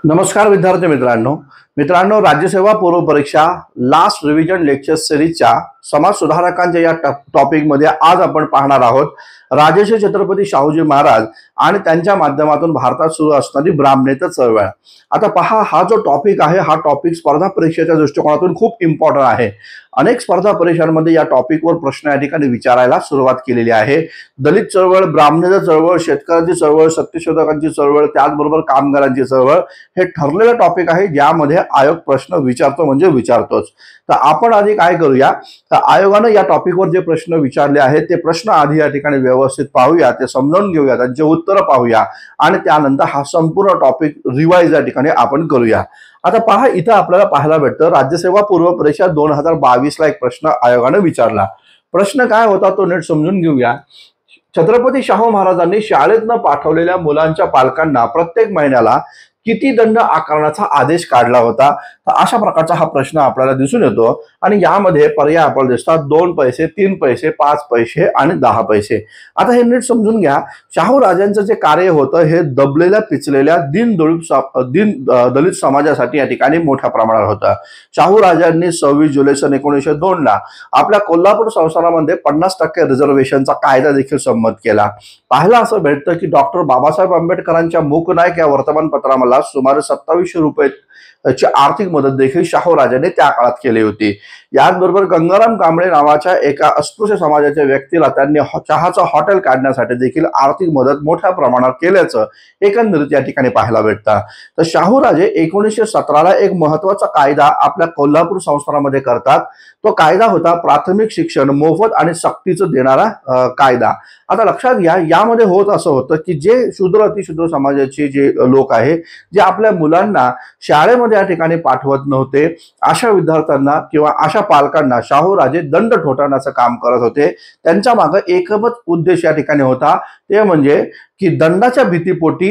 नमस्कार विद्यार्थी मित्रांनो राज्यसेवा पूर्व परीक्षा लास्ट रिव्हिजन लेक्चर सिरीजच्या समाज सुधारकांच्या या टॉपिक मध्ये आज आपण पाहणार आहोत राजर्षी छत्रपती शाहूजी महाराज आणि त्यांच्या माध्यमातून भारतात सुरू असणारी ब्राह्मणेतर चळवळ। आता पहा, हा जो टॉपिक आहे हा टॉपिक स्पर्धा परीक्षेच्या दृष्टिकोनातून खूप इम्पॉर्टंट आहे। अनेक स्पर्धा परीक्षांमध्ये या टॉपिकवर प्रश्न या ठिकाणी विचारायला सुरुवात केलेली आहे। दलित चळवळ, ब्राह्मणेतर चळवळ, शेतकऱ्यांची चळवळ, सत्यशोधकांची चळवळ, त्याचबरोबर कामगारांची चळवळ हे ठरलेलं टॉपिक आहे ज्यामध्ये आयोग प्रश्न विचारतो म्हणजे विचारतोच। तर आपण आधी काय करूया, तर आयोगाने या टॉपिकवर जे प्रश्न विचारले आहेत ते प्रश्न आधी या ठिकाणी व्यवस्थित पाहूया, ते समजून घेऊया, त्यांचे उत्तर पाहूया आणि त्यानंतर हा संपूर्ण टॉपिक रिवाइज या ठिकाणी आपण करूया। आता पहा, इथं आपल्याला पाहायला भेटतं राज्यसेवा पूर्व परीक्षा 2022 ला एक प्रश्न आयोगाने विचारला। प्रश्न काय होता तो नीट समजून घेऊया। छत्रपती शाहू महाराजांनी शाळेत न पाठवलेल्या मुलांच्या पालकांना प्रत्येक महिन्याला किती दंड आकारण्याचा आदेश काढला होता? तर अशा प्रकारचा हा प्रश्न आपल्याला दिसून येतो आणि यामध्ये पर्याय आपल्याला दिसतात 2 पैसे, 3 पैसे, 5 पैसे आणि 10 पैसे। आता हे नीट समजून घ्या, शाहू राजांचं जे कार्य होतं हे दबलेल्या पिचलेल्या दलित समाजासाठी या ठिकाणी मोठ्या प्रमाणावर होतं। शाहू राजांनी 26 जुलै सन 1902 ला आपल्या कोल्हापूर संस्थानामध्ये 50% रिझर्वेशनचा कायदा देखील संमत केला। पाहायला असं भेटतं की डॉक्टर बाबासाहेब आंबेडकरांच्या मूकनायक या वर्तमानपत्रामध्ये सुमारे 2700 रुपयाची आर्थिक मदत देखील शाहू राजाने त्या काळात केली होती। याचबरोबर गंगाराम कांबळे नावाच्या एका अस्पृश्य समाजाच्या व्यक्तीला त्यांनी चहाचं हॉटेल काढण्यासाठी देखील आर्थिक मदत मोठ्या प्रमाणात केल्याचं एकंदरीत या ठिकाणी पाहायला भेटतं। तर शाहू राजे 1917 ला एक महत्वाचा कायदा आपल्या कोल्हापूर संस्थानामध्ये करतात। तो कायदा होता प्राथमिक शिक्षण मोफत आणि सक्तीचं देणारा कायदा। आता लक्षात घ्या, यामध्ये होत असं होतं की जे शूद्र अतिशूद्र समाजाचे जे लोक आहे जे आपल्या मुलांना शाळेमध्ये या ठिकाणी पाठवत नव्हते, अशा विद्यार्थ्यांना किंवा अशा पालकांना शाहू राजे दंड ठोठावण्याचं काम करत होते। त्यांच्या मागे एकच उद्देश या ठिकाणी होता, ते म्हणजे की दंडाच्या भीतीपोटी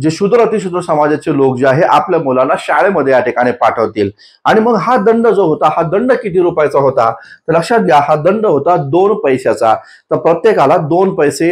जे शूद्र अतिशूद्र समाजाचे लोक जे आहे आपल्या मुलांना शाळेमध्ये या ठिकाणी पाठवतील। आणि मग हा दंड जो होता, हा दंड किती रुपयाचा होता? तर लक्षात घ्या, हा दंड होता 2 पैशाचा। तर प्रत्येकाला 2 पैसे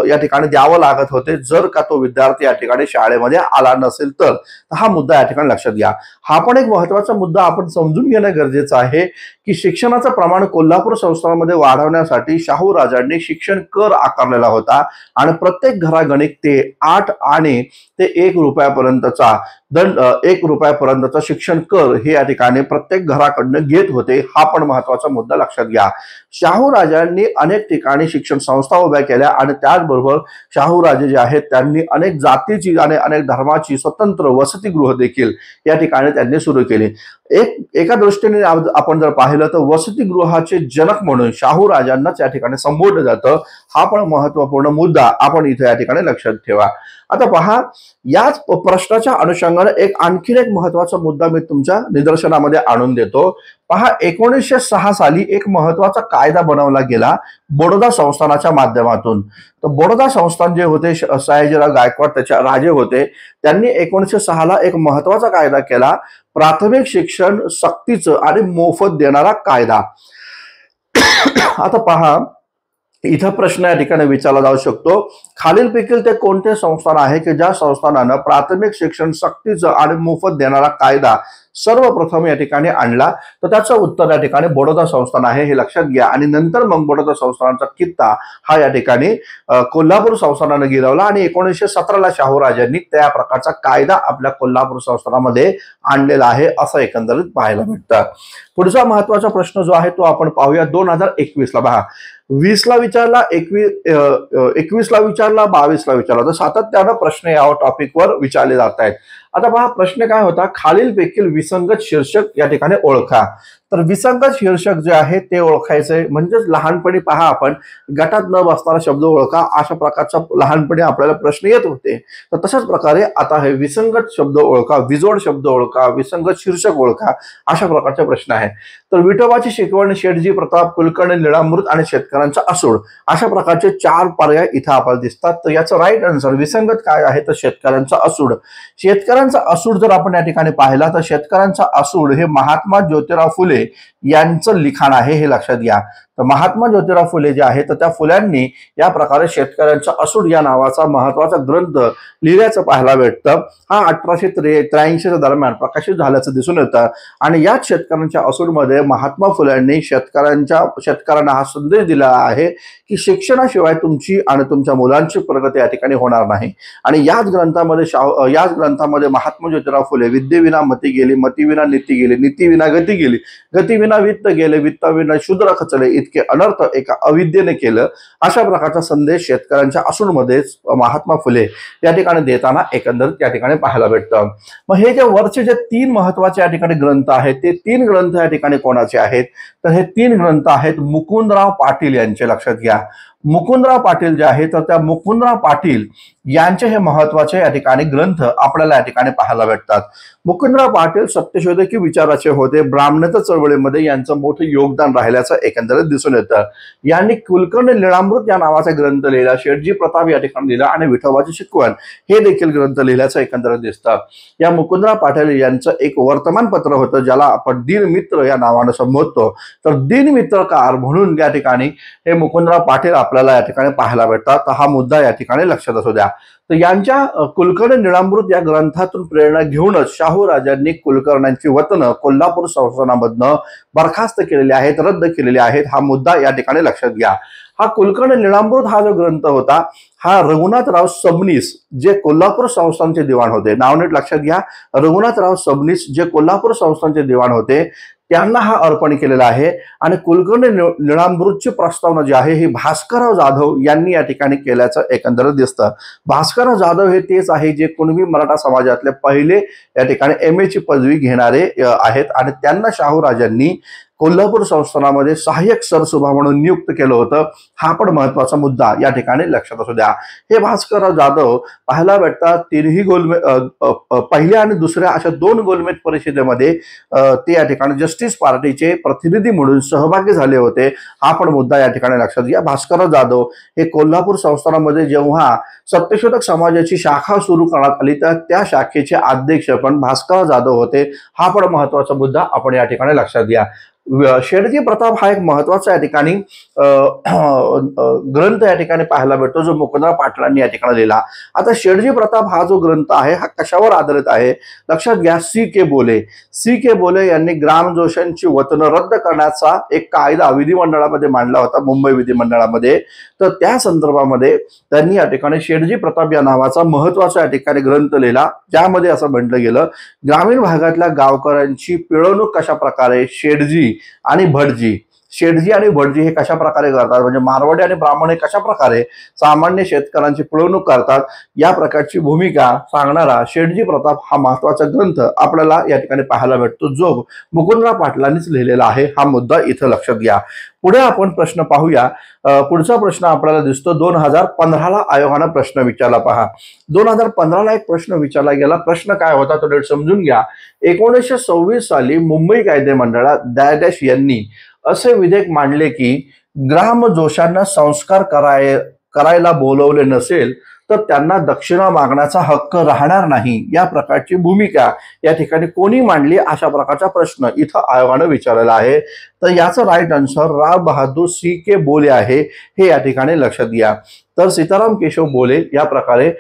या ठिकाणी द्यावं लागत होते जर का तो विद्यार्थी या ठिकाणी शाळेमध्ये आला नसेल तर। हा मुद्दा या ठिकाणी लक्षात घ्या। हा पण एक महत्वाचा मुद्दा आपण समजून घेणं गरजेचं आहे की शिक्षणाचं प्रमाण कोल्हापूर संस्थानामध्ये वाढवण्यासाठी शाहू राजांनी शिक्षण कर आकारलेला होता आणि प्रत्येक घरागणिक ते 8 आणि ते 1 रुपयापर्यंतचा दंड, 1 रुपयापर्यंतचा शिक्षण कर हे या ठिकाणी प्रत्येक घराकडनं घेत होते। हा पण महत्वाचा मुद्दा लक्षात घ्या। शाहू राजांनी अनेक ठिकाणी शिक्षण संस्था उभ्या केल्या आणि त्याचबरोबर शाहू राजे जे आहेत त्यांनी अनेक जातीची आणि अनेक धर्माची स्वतंत्र वसतिगृह देखील या ठिकाणी त्यांनी सुरू केली। एका दृष्टीने आपण जर पाहिलं तर वसतिगृहाचे जनक म्हणून शाहू राजांनाच या ठिकाणी संबोधलं जातं। हा पण महत्वपूर्ण मुद्दा आपण इथे या ठिकाणी लक्षात ठेवा। आता पहा, याच प्रश्नाच्या अनुषंगाने आणखीन एक महत्वाचा मुद्दा मी तुमच्या निदर्शनामध्ये आणून देतो। पहा, 1906 साली एक महत्वाचा कायदा बनवला गेला बडोदा संस्थानाच्या माध्यमातून। तर बडोदा संस्थान जे होते, सयाजीराव गायकवाड त्याचे राजे होते, त्यांनी 1906 ला एक महत्वाचा कायदा केला, प्राथमिक शिक्षण सक्तीचं आणि मोफत देणारा कायदा। आता पहा, इथं प्रश्न या ठिकाणी विचारला जाऊ शकतो, खालीलपैकी ते कोणते संस्थान आहे की ज्या संस्थानानं प्राथमिक शिक्षण सक्तीचं आणि मोफत देणारा कायदा सर्वप्रथम या ठिकाणी आणला? तर त्याचं उत्तर या ठिकाणी बडोदा संस्थान आहे, हे लक्षात घ्या। आणि नंतर मग बडोदा संस्थानाचा कित्ता हा या ठिकाणी कोल्हापूर संस्थानाने गिरवला आणि 1917 ला शाहू राजांनी त्या प्रकारचा कायदा आपल्या कोल्हापूर संस्थानामध्ये आणलेला आहे असं एकंदरीत पाहायला भेटतं। पुढचा महत्वाचा प्रश्न जो आहे तो आपण पाहूया 2021 ला। पहा, 20 ला विचारला, 21 ला विचारला, 22 ला विचारला, तर सातत्यानं प्रश्न या टॉपिकवर विचारले जात आहेत। आता पहा, प्रश्न काय होता, खालीलपैकी विसंगत शीर्षक या ठिकाणी ओळखा। तर विसंगत शीर्षक जे आहे ते ओळखायचंय म्हणजेच लहानपणी पहा आपण गटात न बसणारा शब्द ओळखा, अशा प्रकारचा लहानपणी आपल्याला प्रश्न येत होते। तर तशाच प्रकारे आता हे विसंगत शब्द ओळखा, विजोड शब्द ओळखा, विसंगत शीर्षक ओळखा, अशा प्रकारचे प्रश्न आहे। तर विठोबाची शिकवण, शेठजी प्रताप, कुलकर्णी लीळामृत आणि शेतकऱ्यांचा असूड, अशा प्रकारचे 4 पर्याय इथं आपल्याला दिसतात। तर याचं राईट आन्सर विसंगत काय आहे तर शेतकऱ्यांचा असूड। शेतकऱ्यांचा असूड जर आपण या ठिकाणी पाहिला तर शेतकऱ्यांचा असूड हे महात्मा ज्योतिराव फुले यांचं लिखाण आहे, हे लक्षात घ्या। महात्मा ज्योतिराव फुले जे आहेत तर त्या फुल्यांनी या प्रकारे शेतकऱ्यांचा असूड या नावाचा महत्वाचा ग्रंथ लिहिल्याचं पाहायला भेटतं। हा 1883 दरम्यान प्रकाशित झाल्याचं दिसून येतं आणि याच शेतकऱ्यांच्या असूडमध्ये महात्मा फुल्यांनी शेतकऱ्यांना हा संदेश दिला आहे की शिक्षणाशिवाय तुमची आणि तुमच्या मुलांची प्रगती या ठिकाणी होणार नाही। आणि याच ग्रंथामध्ये महात्मा ज्योतिराव फुले विद्येविना मती गेली, मतीविना नीती गेली, नीतीविना गती गेली, गतीविना वित्त गेले, वित्ताविना शूद्र खचले, इतके अनर्थ एका अविद्येने केलं, अशा प्रकारचा संदेश शेतकऱ्यांच्या असूडमध्ये महात्मा फुले या ठिकाणी देताना एकंदरीत या ठिकाणी पाहायला भेटतं। मग हे जे वरचे जे 3 महत्वाचे या ठिकाणी ग्रंथ आहेत ते 3 ग्रंथ या ठिकाणी कोणाचे आहेत तर हे 3 ग्रंथ आहेत मुकुंदराव पाटील यांचे। लक्षात घ्या, मुकुंदराव पाटील जे आहेत तर त्या मुकुंदराव पाटील यांचे हे महत्वाचे या ठिकाणी ग्रंथ आपल्याला या ठिकाणी पाहायला भेटतात। मुकुंदराव पाटील सत्यशोधकी विचाराचे होते, ब्राह्मणत्व चळवळीमध्ये यांचं मोठं योगदान राहिल्याचं एकंदरीत दिसून येतं। यांनी कुलकर्णी लीळामृत या नावाचा ग्रंथ लिहिला, शेठजी प्रताप या ठिकाणी लिहिला आणि विठोबाची शिकवण हे देखील ग्रंथ लिहिल्याचं एकंदरीत दिसतं। या मुकुंदराव पाटील यांचं एक वर्तमानपत्र होतं ज्याला आपण दिनमित्र या नावाने संबोधतो, तर दिनमित्रकार म्हणून या ठिकाणी हे मुकुंदराव पाटील आपल्याला या ठिकाणी पाहायला भेटतात। तर हा मुद्दा या ठिकाणी लक्षात असू द्या। तर यांच्या कुलकर्णी लीळामृत या ग्रंथातून प्रेरणा घेऊनच शाहू राजांनी कुलकर्ण्यांची वतनं कोल्हापूर संस्थानामधनं बरखास्त केलेली आहेत, रद्द केलेली आहेत। हा मुद्दा या ठिकाणी लक्षात घ्या। हा कुलकर्णी लीळामृत हा जो ग्रंथ होता हा रघुनाथराव सबनीस जे कोल्हापूर संस्थानचे दिवाण होते, नाव नीट लक्षात घ्या, रघुनाथराव सबनीस जे कोल्हापूर संस्थानचे दिवाण होते त्यांना हा अर्पण केलेला आहे। आणि कुलकर्णी लीळामृतची प्रस्तावना जी आहे ही भास्करराव जाधव यांनी या ठिकाणी केल्याचं एकंदरीत दिसतं। भास्करराव जाधव हे तेच आहे जे कुणबी मराठा समाजातले पहिले या ठिकाणी MA ची पदवी घेणारे आहेत आणि त्यांना शाहू राजांनी कोल्हापूर संस्थानामध्ये सहाय्यक सरसुभा म्हणून नियुक्त केलं होतं। हा पण महत्वाचा मुद्दा या ठिकाणी लक्षात असू द्या। हे भास्करराव जाधव पाहायला भेटतात तिन्ही पहिल्या आणि दुसऱ्या अशा 2 गोलमेज परिषदेमध्ये ते या ठिकाणी जस्टिस पार्टीचे प्रतिनिधी म्हणून सहभागी झाले होते। हा पण मुद्दा या ठिकाणी लक्षात घ्या। भास्करराव जाधव हे कोल्हापूर संस्थानामध्ये जेव्हा सत्यशोधक समाजाची शाखा सुरू करण्यात आली तर त्या शाखेचे अध्यक्ष पण भास्करराव जाधव होते। हा पण महत्वाचा मुद्दा आपण या ठिकाणी लक्षात घ्या। शेठजी प्रताप हा एक महत्वाचा या ठिकाणी ग्रंथ या ठिकाणी पाहायला भेटतो जो मुकुंदराव पाटलांनी या ठिकाणी लिहिला। आता शेठजी प्रताप हा जो ग्रंथ आहे हा कशावर आधारित आहे लक्षात घ्या। C.K. बोले यांनी ग्रामजोशांची वतनं रद्द करण्याचा एक कायदा विधिमंडळामध्ये मांडला होता, मुंबई विधिमंडळामध्ये। तर त्या संदर्भामध्ये त्यांनी या ठिकाणी शेठजी प्रताप या नावाचा महत्वाचा या ठिकाणी ग्रंथ लिहिला, ज्यामध्ये असं म्हटलं गेलं ग्रामीण भागातल्या गावकऱ्यांची पिळवणूक कशा प्रकारे शेठजी आणि भटजी हे कशा प्रकारे करतात, म्हणजे मारवाडी आणि ब्राह्मण हे कशा प्रकारे सामान्य शेतकऱ्यांची पिळवणूक करतात या प्रकारची भूमिका सांगणारा शेठजी प्रताप हा महत्वाचा ग्रंथ आपल्याला या ठिकाणी पाहायला भेटतो जो मुकुंदराव पाटलांनीच लिहिलेला आहे। हा मुद्दा इथं लक्षात घ्या। पुढे आपण प्रश्न पाहूया। पुढचा प्रश्न आपल्याला दिसतो 2015ला आयोगाने प्रश्न विचारला। पहा 2015ला एक प्रश्न विचारला गेला। प्रश्न काय होता तो नीट समजून घ्या। 1926 साली मुंबई कायदे मंडळात डॅश यांनी असे विधेयक मांडले की ग्रामजोशांना संस्कार करायला बोलवले नसेल तर त्यांना दक्षिणा मागण्याचा हक्क राहणार नाही। या प्रकारची भूमिका या ठिकाणी कोणी मांडली अशा प्रकारचा प्रश्न इथं आयोगाने विचारलेला आहे। तर याचं right answer Rao Bahadur C.K. बोले आहे, हे या ठिकाणी लक्षात घ्या। तर सीताराम केशव बोले या प्रकारे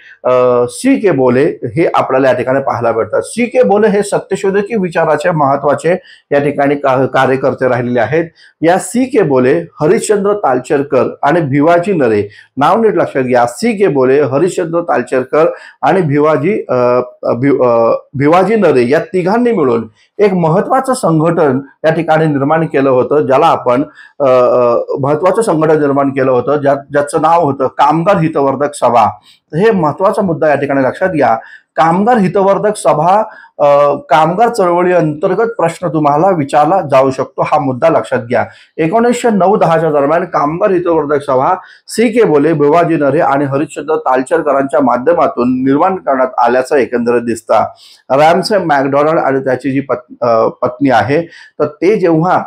C.K. बोले हे आपल्याला या ठिकाणी पाहायला भेटतात। C.K. बोले हे सत्यशोधकी विचाराचे महत्वाचे या ठिकाणी कार्यकर्ते राहिलेले आहेत। या C.K. बोले हरिश्चंद्र तालचेरकर आणि भिवाजी नरे, नाव नीट लक्षात घ्या। C.K. बोले हरिश्चंद्र तालचेरकर आणि भिवाजी नरे या तिघांनी मिळून एक महत्वाचं संघटन या ठिकाणी निर्माण केलं होतं, ज्याला आपण महत्वाचं संघटन निर्माण केलं होतं ज्याचं नाव होतं कामगार हितवर्धक सभा। हे महत्वाचा मुद्दा या ठिकाणी लक्षात घ्या। कामगार हितवर्धक सभा कामगार चळवळी अंतर्गत प्रश्न तुम्हाला विचारला जाऊ शकतो, हा मुद्दा लक्षात घ्या। 1909-10च्या दरम्यान कामगार हितवर्धक सभा C.K. बोले, भिवाजी नरे आणि हरिश्चंद्र तालचेरकरांच्या माध्यमातून निर्माण करण्यात आल्याचं एकंदरीत दिसतं। रॅमसे मॅकडॉनल्ड आणि त्याची जी पत्नी आहे तर ते जेव्हा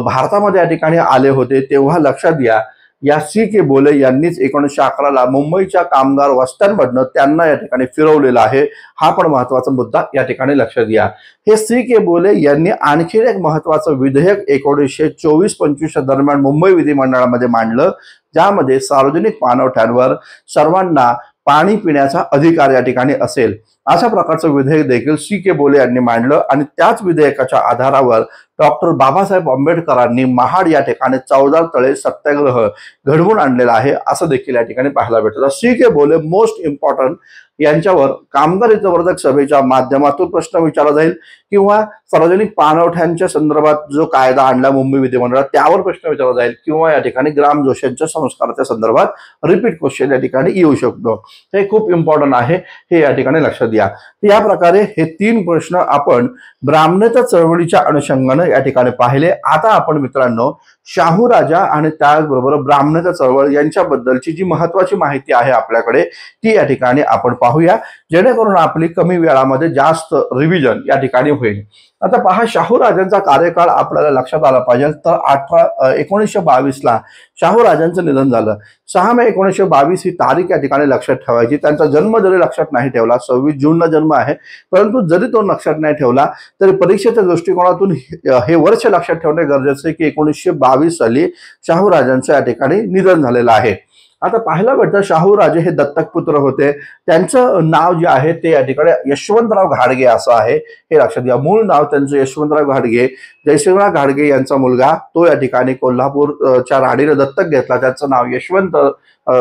भारतामध्ये या ठिकाणी आले होते तेव्हा लक्षात घ्या या C.K. बोले यांनीच 1911ला मुंबईच्या कामगार वस्त्यांमधनं त्यांना या ठिकाणी फिरवलेलं आहे। हा पण महत्वाचा मुद्दा या ठिकाणी लक्षात घ्या। हे C.K. बोले यांनी आणखी एक महत्वाचं विधेयक 1924-25 दरम्यान मुंबई विधिमंडळामध्ये मांडलं, ज्यामध्ये सार्वजनिक पाणवठ्यांवर सर्वांना पाणी पिण्याचा अधिकार या ठिकाणी असेल अशा प्रकारचं विधेयक देखील C.K. बोले यांनी मांडलं आणि त्याच विधेयकाच्या आधारावर डॉक्टर बाबासाहेब आंबेडकरांनी महाड या ठिकाणी 14 तळे सत्याग्रह घडवून आणलेला आहे असं देखील या ठिकाणी पाहायला भेटतं। C.K. बोले मोस्ट इम्पॉर्टंट यांच्यावर कामगार हितवर्धक सभेच्या माध्यमातून प्रश्न विचारला जाईल किंवा सार्वजनिक पाणवठ्यांच्या संदर्भात जो कायदा आणला मुंबई विधिमंडळात त्यावर प्रश्न विचारला जाईल किंवा या ठिकाणी ग्रामजोशांच्या संस्काराच्या संदर्भात रिपीट क्वेश्चन या ठिकाणी येऊ शकतो। हे खूप इम्पॉर्टंट आहे, हे या ठिकाणी लक्षात घ्या। या प्रकारे हे 3 प्रश्न आपण ब्राह्मणेतर चळवळीच्या अनुषंगाने या ठिकाणी पाहिले। आता आपण मित्रांनो शाहू राजा आणि त्याचबरोबर ब्राह्मणेतर चळवळ यांच्याबद्दलची जी महत्वाची माहिती आहे आपल्याकडे ती या ठिकाणी आपण पाहूया, जेणेकरून आपली कमी वेळामध्ये जास्त रिव्हिजन या ठिकाणी होईल। आता पहा, शाहू राजांचा कार्यकाळ आपल्याला लक्षात आला पाहिजे तर 1922ला शाहू राजांचं निधन झालं। 6 मे 1922 ही तारीख या ठिकाणी लक्षात ठेवायची। त्यांचा जन्म जरी लक्षात नाही ठेवला, 26 जूनला जन्म आहे, परंतु जरी तो लक्षात नाही ठेवला तरी परीक्षेच्या दृष्टिकोनातून हे वर्ष लक्षात ठेवणे गरजेचे आहे की 1922 साली शाहू राजांचं या ठिकाणी निधन झालेलं आहे। आता पाहायला भेटतं शाहू राजे हे दत्तक पुत्र होते। त्यांचं नाव जे आहे ते या ठिकाणी यशवंतराव घाडगे असं आहे, हे लक्षात घ्या। मूळ नाव त्यांचं यशवंतराव घाडगे। जयसिंगराव घाडगे यांचा मुलगा तो या ठिकाणी कोल्हापूरच्या राणीने दत्तक घेतला, त्याचं नाव यशवंत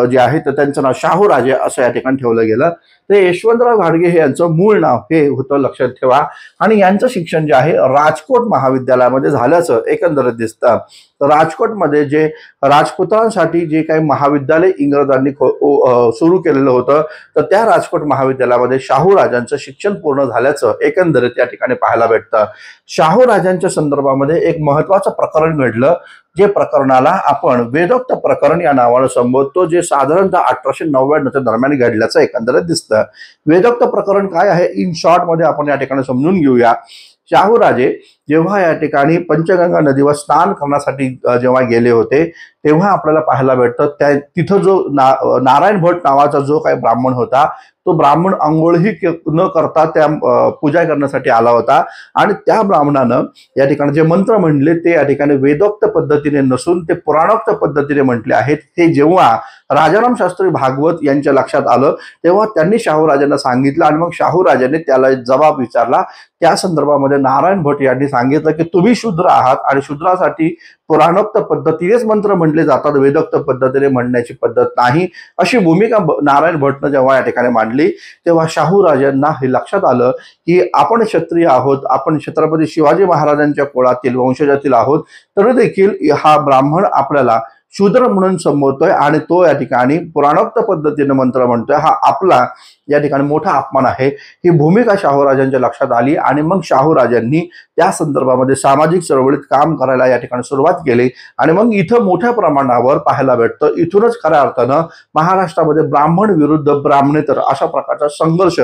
जे आहे तर त्यांचं नाव शाहू राजे असं या ठिकाणी ठेवलं गेलं। ते यशवंतराव घाडगे हे यांचं मूळ नाव हे होतं, लक्षात ठेवा। आणि यांचं शिक्षण जे आहे राजकोट महाविद्यालयामध्ये झाल्याचं एकंदरीत दिसतं। तर राजकोटमध्ये जे राजपुत्रांसाठी जे काही महाविद्यालय इंग्रजांनी सुरू केलेलं होतं तर त्या राजकोट महाविद्यालयामध्ये शाहू राजांचं शिक्षण पूर्ण झाल्याचं एकंदरीत या ठिकाणी पाहायला भेटतं। शाहू राजांच्या संदर्भामध्ये एक महत्वाचं प्रकरण घडलं, जे प्रकरणाला आपण वेदोक्त प्रकरण या नावाने संबोधतो, जे साधारणतः 1899च्या दरम्यान घडल्याचं एकंदरीत दिसतं। वेदोक्त प्रकरण काय आहे इन शॉर्ट मध्ये आपण या ठिकाणी समजून घेऊया। शाहू राजे जेव्हा या ठिकाणी पंचगंगा नदीवर स्नान करण्यासाठी जेव्हा गेले होते तेव्हा आपल्याला पाहायला भेटतं तिथं जो नारायण भट नावाचा जो काही ब्राह्मण होता तो ब्राह्मण अंघोळही न करता त्या पूजा करण्यासाठी आला होता आणि त्या ब्राह्मणानं या ठिकाणी जे मंत्र म्हणले ते या ठिकाणी वेदोक्त पद्धतीने नसून ते पुराणोक्त पद्धतीने म्हटले आहेत। हे जेव्हा राजाराम शास्त्री भागवत यांच्या लक्षात आलं तेव्हा त्यांनी शाहू राजांना सांगितलं आणि मग शाहू राजांनी त्याला जबाब विचारला। त्या संदर्भामध्ये नारायण भट यांनी सांगितलं की तुम्ही शूद्र आहात आणि शूद्रासाठी पुराणोक्त पद्धतीनेच मंत्र म्हटले जातात, वेदोक्त पद्धतीने म्हणण्याची पद्धत नाही, अशी भूमिका नारायण भटनं जेव्हा या ठिकाणी मांडली तेव्हा शाहू राजांना हे लक्षात आलं की आपण क्षत्रिय आहोत, आपण छत्रपती शिवाजी महाराजांच्या कुळातील वंशजातील आहोत, तरी देखील हा ब्राह्मण आपल्याला शूद्र म्हणून संबोधतोय आणि तो या ठिकाणी पुराणोक्त पद्धतीने मंत्र म्हणतोय, हा आपला या ठिकाणी मोठा अपमान आहे। ही भूमिका शाहू राजांच्या लक्षात आली आणि मग शाहू राजांनी त्या संदर्भामध्ये सामाजिक चळवळीत काम करायला या ठिकाणी सुरुवात केली आणि मग इथं मोठ्या प्रमाणावर पाहायला भेटतं। इथूनच खऱ्या अर्थानं महाराष्ट्रामध्ये ब्राह्मण विरुद्ध ब्राह्मणेतर अशा प्रकारचा संघर्ष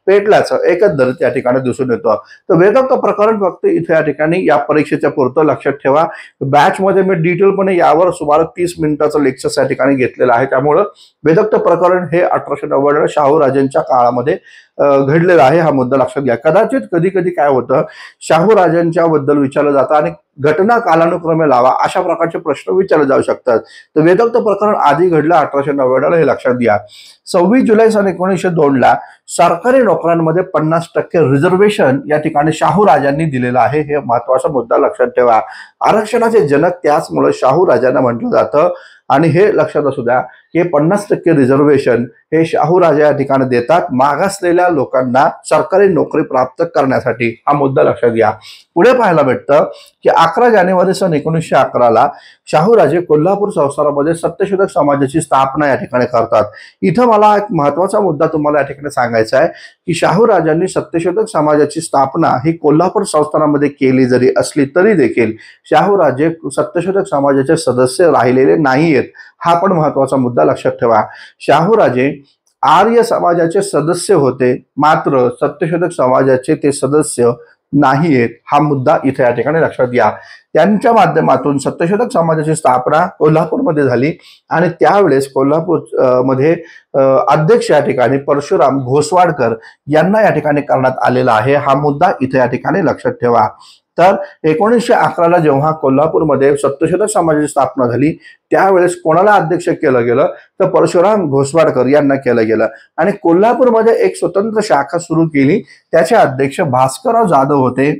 पेटल्याचं एकंदरीत या ठिकाणी दिसून येतं। तर वेदोक्त प्रकरण फक्त इथे या ठिकाणी या परीक्षेच्या पुरतं लक्षात ठेवा। बॅच मध्ये मी डिटेलपणे यावर सुमारे 30 मिनिटाचं लेक्चर या ठिकाणी घेतलेलं आहे, त्यामुळे वेदोक्त प्रकरण हे 1890 शाहू राजांच्या काळामध्ये घडलेला आहे, हा मुद्दा लक्षात घ्या। कदाचित कधी कधी काय होतं शाहू राजांच्या बद्दल विचारलं जातं आणि घटना कालानुक्रमे लावा अशा प्रकारचे प्रश्न विचारले जाऊ शकतात। तर वेदोक्त प्रकरण आधी घडलं 1890 हे लक्षात घ्या। 26 जुलै सन 1902ला सरकारी नोकऱ्यांमध्ये 50% रिझर्वेशन या ठिकाणी शाहू राजांनी दिलेलं आहे, हे महत्वाचा मुद्दा लक्षात ठेवा। आरक्षणाचे जनक त्याचमुळे शाहू राजांना म्हटलं जातं आणि हे लक्षात असू द्या की 50% रिझर्वेशन हे शाहू राजा या ठिकाणी देतात मागासलेल्या लोकांना सरकारी नोकरी प्राप्त करण्यासाठी, हा मुद्दा लक्षात घ्या। पुढे पाहायला भेटतं की 11 जानेवारी सन 1911ला शाहू राजे कोल्हापूर संस्थानामध्ये सत्यशोधक समाजाची स्थापना या ठिकाणी करतात। इथं मला एक महत्वाचा मुद्दा तुम्हाला या ठिकाणी सांगायचा आहे की शाहू राजांनी सत्यशोधक समाजाची स्थापना ही कोल्हापूर संस्थानामध्ये केली जरी असली तरी देखील शाहू राजे सत्यशोधक समाजाचे सदस्य राहिलेले नाहीयेत, हा पण महत्वाचा मुद्दा लक्षात ठेवा। शाहू राजे आर्य समाजाचे सदस्य होते, मात्र सत्यशोधक समाजाचे ते सदस्य नाही आहेत, हा मुद्दा इथे या ठिकाणी लक्षात घ्या. त्यांच्या माध्यमातून सत्यशोधक समाजाची स्थापना कोल्हापूरमध्ये झाली आणि त्यावेळेस कोल्हापूर मध्ये अध्यक्ष या ठिकाणी परशुराम घोसवाडकर यांना या ठिकाणी करण्यात आलेला आहे. हा मुद्दा इथे या ठिकाणी लक्षात ठेवा. तर 1911ला जेव्हा कोल्हापूरमध्ये सत्यशोधक समाजाची स्थापना झाली त्यावेळेस कोणाला अध्यक्ष केलं गेलं तर परशुराम घोसवाडकर यांना केलं गेलं आणि कोल्हापूरमध्ये एक स्वतंत्र शाखा सुरू केली. त्याचे अध्यक्ष भास्करराव जाधव होते.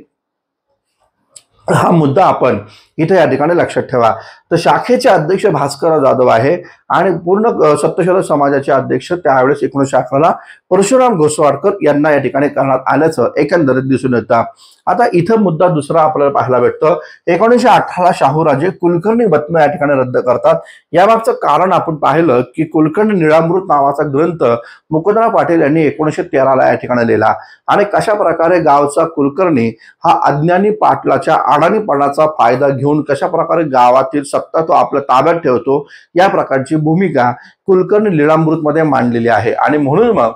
हा मुद्दा आपण इथे या ठिकाणी लक्षात ठेवा. तर शाखेचे अध्यक्ष भास्करराव जाधव आहे आणि पूर्ण सत्यशोधक समाजाचे अध्यक्ष त्यावेळेस 1911ला परशुराम घोसवाडकर यांना या ठिकाणी करण्यात आल्याचं एकंदरीत दिसून येतं. आता इथं मुद्दा दुसरा आपल्याला पाहायला भेटतं. 1918ला शाहूराजे कुलकर्णी वतन या ठिकाणी रद्द करतात. यामागचं कारण आपण पाहिलं की कुलकर्णी नीळामृत नावाचा ग्रंथ मुकुंदराव पाटील यांनी 1913ला या ठिकाणी लिहिला आणि कशा प्रकारे गावचा कुलकर्णी हा अज्ञानी पाटलाच्या अडाणीपणाचा फायदा घेऊन कशा प्रकारे गावातील सत्ता तो आपल्या ताब्यात ठेवतो या प्रकारची भूमिका कुलकर्णी लीळामृत मध्ये मांडलेली आहे. आणि म्हणून मग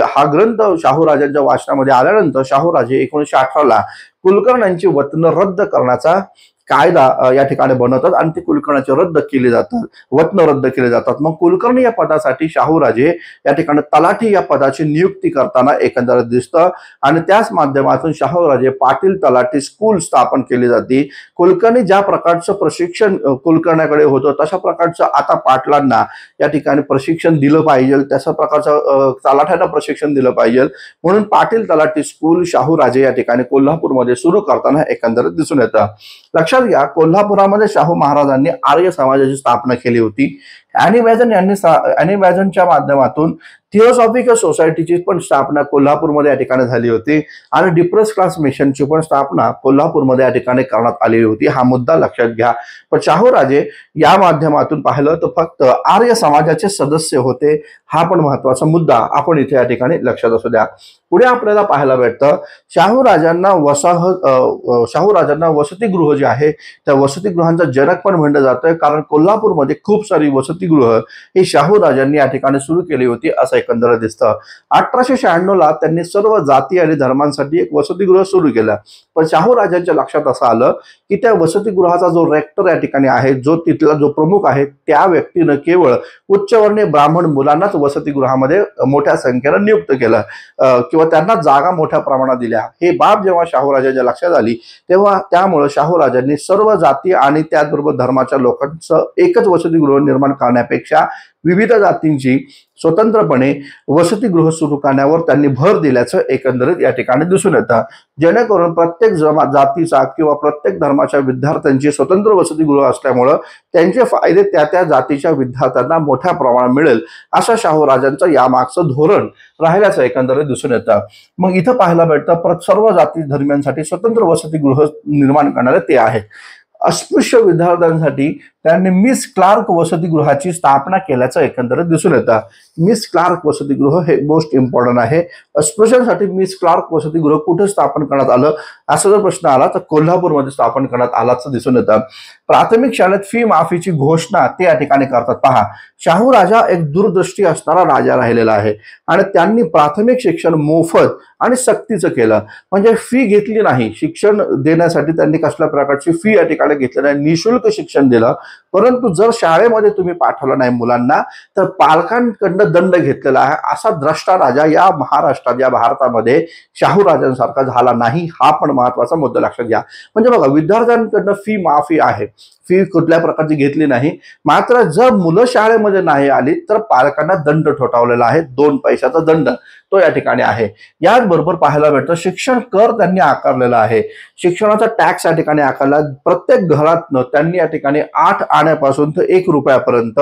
हा ग्रंथ शाहूराजांच्या वाचनामध्ये आल्यानंतर शाहूराजे 1918ला कुलकर्ण्यांची वतन रद्द करण्याचा कायदा या ठिकाणी बनवतात आणि ते कुलकर्णाचे रद्द केले जातात, वतन रद्द केले जातात. मग कुलकर्णी या पदासाठी शाहूराजे या ठिकाणी तलाठी या पदाची नियुक्ती करताना एकंदरीत दिसतं आणि त्याच माध्यमातून शाहूराजे पाटील तलाठी स्कूल स्थापन केली जाते. कुलकर्णी ज्या प्रकारचं प्रशिक्षण कुलकर्ण्याकडे होतं तशा प्रकारचं आता पाटलांना या ठिकाणी प्रशिक्षण दिलं पाहिजे, तशा प्रकारचं तलाठ्यांना प्रशिक्षण दिलं पाहिजे म्हणून पाटील तलाठी स्कूल शाहूराजे या ठिकाणी कोल्हापूरमध्ये सुरू करताना एकंदरीत दिसून येतं. लक्षात घ्या, कोल्हापुरामध्ये शाहू महाराजांनी आर्य समाजाची स्थापना केली होती. अॅनी बेझंटच्या माध्यमातून थिओसॉफिकल सोसायटीची पण स्थापना कोल्हापूरमध्ये या ठिकाणी झाली होती आणि डिप्रेस क्लास मिशनची पण स्थापना कोल्हापूरमध्ये या ठिकाणी करण्यात आलेली होती. हा मुद्दा लक्षात घ्या. पण शाहूराजे या माध्यमातून पाहिलं तर फक्त आर्य समाजाचे सदस्य होते. हा पण महत्वाचा मुद्दा आपण इथे या ठिकाणी लक्षात असू द्या. पुढे आपल्याला पाहायला भेटतं शाहूराजांना वसतिगृह जे आहे त्या वसतिगृहांचा जनक पण म्हणलं जातं कारण कोल्हापूरमध्ये खूप सारी वसतिगृह ही शाहूराजांनी या ठिकाणी सुरू केली होती असं एकंदर दिसतं. 1896ला त्यांनी सर्व जाती आणि धर्मांसाठी एक वसतिगृह सुरू केलं. पण शाहूराजांच्या लक्षात असं आलं की त्या वसतिगृहाचा जो रेक्टर या ठिकाणी आहे, जो तिथला जो प्रमुख आहे त्या व्यक्तीनं केवळ उच्चवर्णीय ब्राह्मण मुलांनाच वसतिगृहामध्ये मोठ्या संख्येनं नियुक्त केलं किंवा त्यांना जागा मोठ्या प्रमाणात दिल्या. हे बाब जेव्हा शाहूराजांच्या लक्षात आली तेव्हा त्यामुळे शाहूराजांनी सर्व जाती आणि त्याचबरोबर धर्माच्या लोकांचं एकच वसतिगृह निर्माण करण्यापेक्षा विविध जातींची स्वतंत्रपणे वसतिगृह सुरू करण्यावर त्यांनी भर दिल्याचं एकंदरीत या ठिकाणी दिसून येतं. जेणेकरून प्रत्येक जातीचा किंवा प्रत्येक धर्माच्या विद्यार्थ्यांची स्वतंत्र वसतिगृह असल्यामुळं त्यांचे फायदे त्या त्या जातीच्या विद्यार्थ्यांना मोठ्या प्रमाणात मिळेल असं शाहूराजांचं यामागचं धोरण राहिल्याचं एकंदरीत दिसून येतं. मग इथं पाहायला भेटतं सर्व जाती धर्मियांसाठी स्वतंत्र वसतिगृह निर्माण करणारे ते आहेत. अस्पृश्य विद्यार्थ्यांसाठी त्यांनी मिस क्लार्क वसतिगृहाची स्थापना केल्याचं एकंदरीत दिसून येतं. मिस क्लार्क वसतिगृह हे मोस्ट इम्पॉर्टंट आहे. अस्पृश्यांसाठी मिस क्लार्क वसतिगृह कुठे स्थापन करण्यात आलं असा जर प्रश्न आला तर कोल्हापूरमध्ये स्थापन करण्यात आल्याचं दिसून येतं. प्राथमिक शाळेत फी माफीची घोषणा ते या ठिकाणी करतात. पहा, शाहू राजा एक दूरदृष्टी असणारा राजा राहिलेला आहे आणि त्यांनी प्राथमिक शिक्षण मोफत आणि सक्तीचं केलं. म्हणजे फी घेतली नाही, शिक्षण देण्यासाठी त्यांनी कसल्या प्रकारची फी या ठिकाणी घेतली नाही, निशुल्क शिक्षण दिलं. परंतु जर शाळेमध्ये तुम्ही पाठवलं नाही मुलांना तर पालकांकडनं दंड घेतलेला आहे. असा द्रष्टा राजा या महाराष्ट्रात या भारतामध्ये शाहू राजांसारखा झाला नाही. हा पण महत्वाचा मुद्दा लक्षात घ्या. म्हणजे बघा, विद्यार्थ्यांकडनं फी माफी आहे, फी कुठल्या प्रकारची घेतली नाही. मात्र जर मुलं शाळेमध्ये नाही आली तर पालकांना दंड ठोठावलेला आहे, 2 पैशाचा दंड तो या ठिकाणी आहे. याचबरोबर पाहायला भेटतं शिक्षण कर त्यांनी आकारलेला आहे. शिक्षणाचा टॅक्स या ठिकाणी आकारला. प्रत्येक घरातनं त्यांनी या ठिकाणी 8 आण्यापासून तर 1 रुपयापर्यंत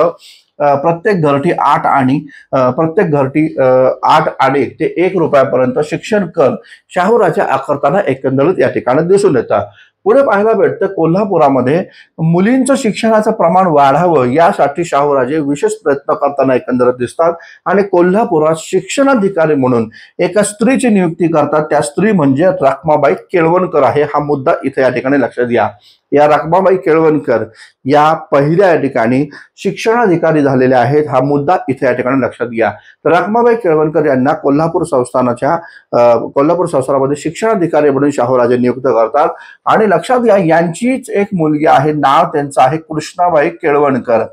प्रत्येक घरटी 8 आणे, प्रत्येक घरटी 8 आणे ते 1 रुपयापर्यंत शिक्षण कर शाहू राजा आकारताना एकंदरीत या ठिकाणी दिसून येतात. पुढे पाहायला भेटतं कोल्हापुरामध्ये मुलींचं शिक्षणाचं प्रमाण वाढावं यासाठी शाहूराजे विशेष प्रयत्न करताना एकंदरीत दिसतात आणि कोल्हापुरात शिक्षणाधिकारी म्हणून एका स्त्रीची नियुक्ती करतात. त्या स्त्री म्हणजे रखमाबाई केळवणकर आहे. हा मुद्दा इथे या ठिकाणी लक्षात घ्या. या रखमाबाई केळवणकर या पहिल्या या ठिकाणी शिक्षणाधिकारी झालेल्या आहेत. हा मुद्दा इथे या ठिकाणी लक्षात घ्या. तर रखमाबाई केळवणकर यांना कोल्हापूर संस्थानामध्ये शिक्षणाधिकारी म्हणून शाहूराजे नियुक्त करतात आणि लक्षात घ्या यांचीच एक मुलगी आहे. नाव त्यांचं आहे कृष्णाबाई केळवणकर.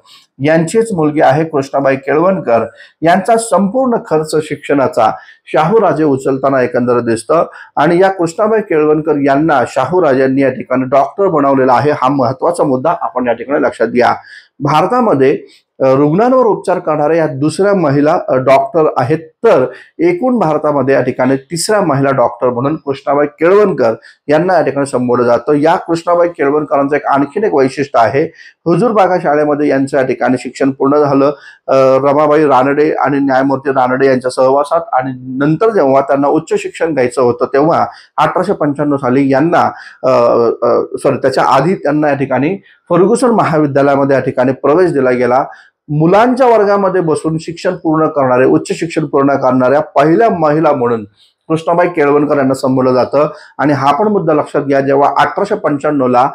यांचीच मुलगी आहे कृष्णाबाई केळवणकर. यांचा संपूर्ण खर्च शिक्षणाचा शाहूराजे उचलताना एकंदर दिसतं आणि या कृष्णाबाई केळवणकर यांना शाहूराजांनी या ठिकाणी डॉक्टर बनवलेला आहे. हा महत्वाचा मुद्दा आपण या ठिकाणी लक्षात घ्या. भारतामध्ये रुग्णांवर उपचार करणाऱ्या या दुसऱ्या महिला डॉक्टर आहेत. तर एकूण भारतामध्ये या ठिकाणी तिसऱ्या महिला डॉक्टर म्हणून कृष्णाबाई केळवणकर यांना या ठिकाणी संबोधलं जातं. या कृष्णाबाई केळवणकरांचं आणखीन एक वैशिष्ट्य आहे. हुजूरबागा शाळेमध्ये यांचं या ठिकाणी शिक्षण पूर्ण झालं. रमाबाई रानडे आणि न्यायमूर्ती रानडे यांच्या सहवासात आणि नंतर जेव्हा त्यांना उच्च शिक्षण घ्यायचं होतं तेव्हा 1895 साली यांना त्याच्या आधी त्यांना या ठिकाणी फर्ग्युसन महाविद्यालयामध्ये या ठिकाणी प्रवेश दिला गेला. मुलांच्या वर्गामध्ये बसून शिक्षण पूर्ण करणारे उच्च शिक्षण पूर्ण करणाऱ्या पहिल्या महिला म्हणून कृष्णाबाई केळवणकर यांना संबोधलं जातं. आणि हा पण मुद्दा लक्षात घ्या. जेव्हा 1895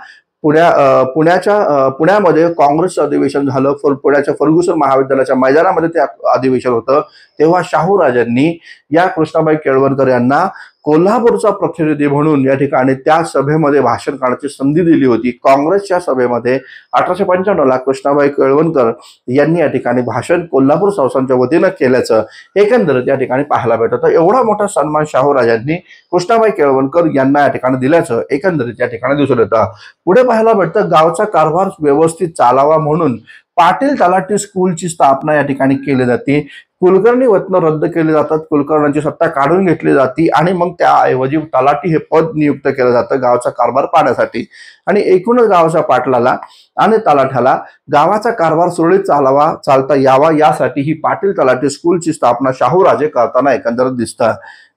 पुण्यामध्ये काँग्रेसचं अधिवेशन झालं, पुण्याच्या फर्ग्युसन महाविद्यालयाच्या मैदानामध्ये ते अधिवेशन होतं, तेव्हा शाहूराजांनी या कृष्णाबाई केळवणकर यांना कोल्हापूरचा प्रतिनिधी म्हणून या ठिकाणी त्या सभेमध्ये भाषण करण्याची संधी दिली होती. काँग्रेसच्या सभेमध्ये 1895 कृष्णाबाई केळवणकर यांनी या ठिकाणी भाषण कोल्हापूर संस्थानच्या वतीनं केल्याचं एकंदरीत या ठिकाणी पाहायला भेटतं. एवढा मोठा सन्मान शाहूराजांनी कृष्णाबाई केळवणकर यांना या ठिकाणी दिल्याचं एकंदरीत या ठिकाणी दिसून येतं. पुढे पाहायला भेटतं गावचा कारभार व्यवस्थित चालावा म्हणून पाटील तलाठी स्कूलची स्थापना या ठिकाणी केली जाते. कुलकर्णी वतन रद्द केले जातात. कुलकर्ण्यांची सत्ता काढून घेतली जाते आणि मग त्याऐवजी तलाठी हे पद नियुक्त केलं जातं गावचा कारभार पाहण्यासाठी. आणि एकूणच गावच्या पाटलाला आणि तलाठ्याला गावाचा कारभार सुरळीत चालता यावा यासाठी ही पाटील तलाठी स्कूलची स्थापना शाहूराजे करताना एकंदरीत दिसतं.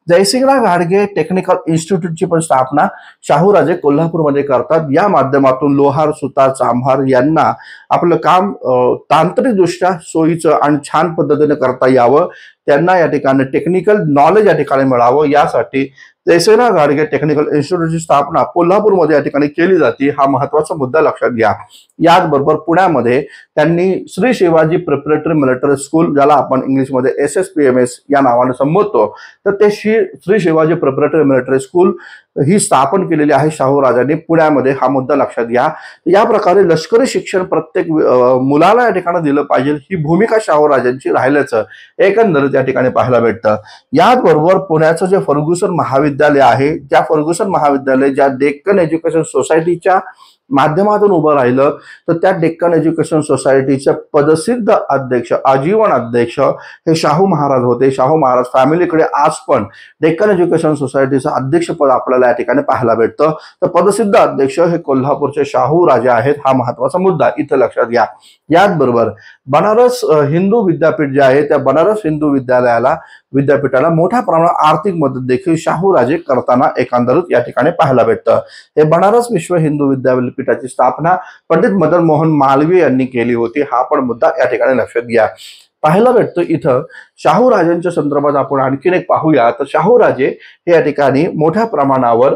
जयसिंगराव घाडगे टेक्निकल इन्स्टिट्यूटची पण स्थापना शाहूराजे कोल्हापूरमध्ये करतात. या माध्यमातून लोहार, सुतार, चांभार यांना आपलं काम तांत्रिकदृष्ट्या सोयीचं आणि छान पद्धतीने करता यावं, त्यांना या ठिकाणी टेक्निकल नॉलेज या ठिकाणी मिळावं यासाठी जयसिंगराव घाडगे टेक्निकल इन्स्टिट्यूटची स्थापना कोल्हापूरमध्ये या ठिकाणी केली जाते. हा महत्वाचा मुद्दा लक्षात घ्या. याचबरोबर पुण्यामध्ये त्यांनी Shri Shivaji preparatory military school, ज्याला आपण इंग्लिशमध्ये SSPMS या नावाने संबोधतो, तर ते Shri Shivaji preparatory military school ही स्थापन केलेली आहे शाहूराजांनी पुण्यामध्ये. हा मुद्दा लक्षात घ्या. या प्रकारे लष्करी शिक्षण प्रत्येक मुलाला या ठिकाणी दिलं पाहिजे ही भूमिका शाहूराजांची राहिल्याचं एकंदरीत या ठिकाणी पाहायला भेटतं. याचबरोबर पुण्याचं जे फर्ग्युसन महाविद्यालय आहे, त्या फर्ग्युसन महाविद्यालय ज्या डेक्कन एज्युकेशन सोसायटीच्या माध्यमातून उभं राहिलं, तर त्या डेक्कन एज्युकेशन सोसायटीचे पदसिद्ध अध्यक्ष, आजीवन अध्यक्ष हे शाहू महाराज होते. शाहू महाराज फॅमिलीकडे आज पण डेक्कन एज्युकेशन सोसायटीचं अध्यक्षपद आपल्याला या ठिकाणी पाहायला भेटतं. तर पदसिद्ध अध्यक्ष हे कोल्हापूरचे शाहू राजे आहेत. हा महत्वाचा मुद्दा इथं लक्षात घ्या. याचबरोबर बनारस हिंदू विद्यापीठ जे आहे, त्या बनारस हिंदू विद्यापीठाला मोठ्या प्रमाणात आर्थिक मदत देखील शाहूराजे करताना एकंदरीत या ठिकाणी पाहायला भेटतं. हे बनारस विश्व हिंदू विद्यापीठाची स्थापना पंडित मदन मोहन मालवीय यांनी केली होती. हा पण मुद्दा या ठिकाणी लक्षात घ्या. पाहायला भेटतं इथं शाहूराजांच्या संदर्भात आपण आणखीन एक पाहूया. तर शाहूराजे हे या ठिकाणी मोठ्या प्रमाणावर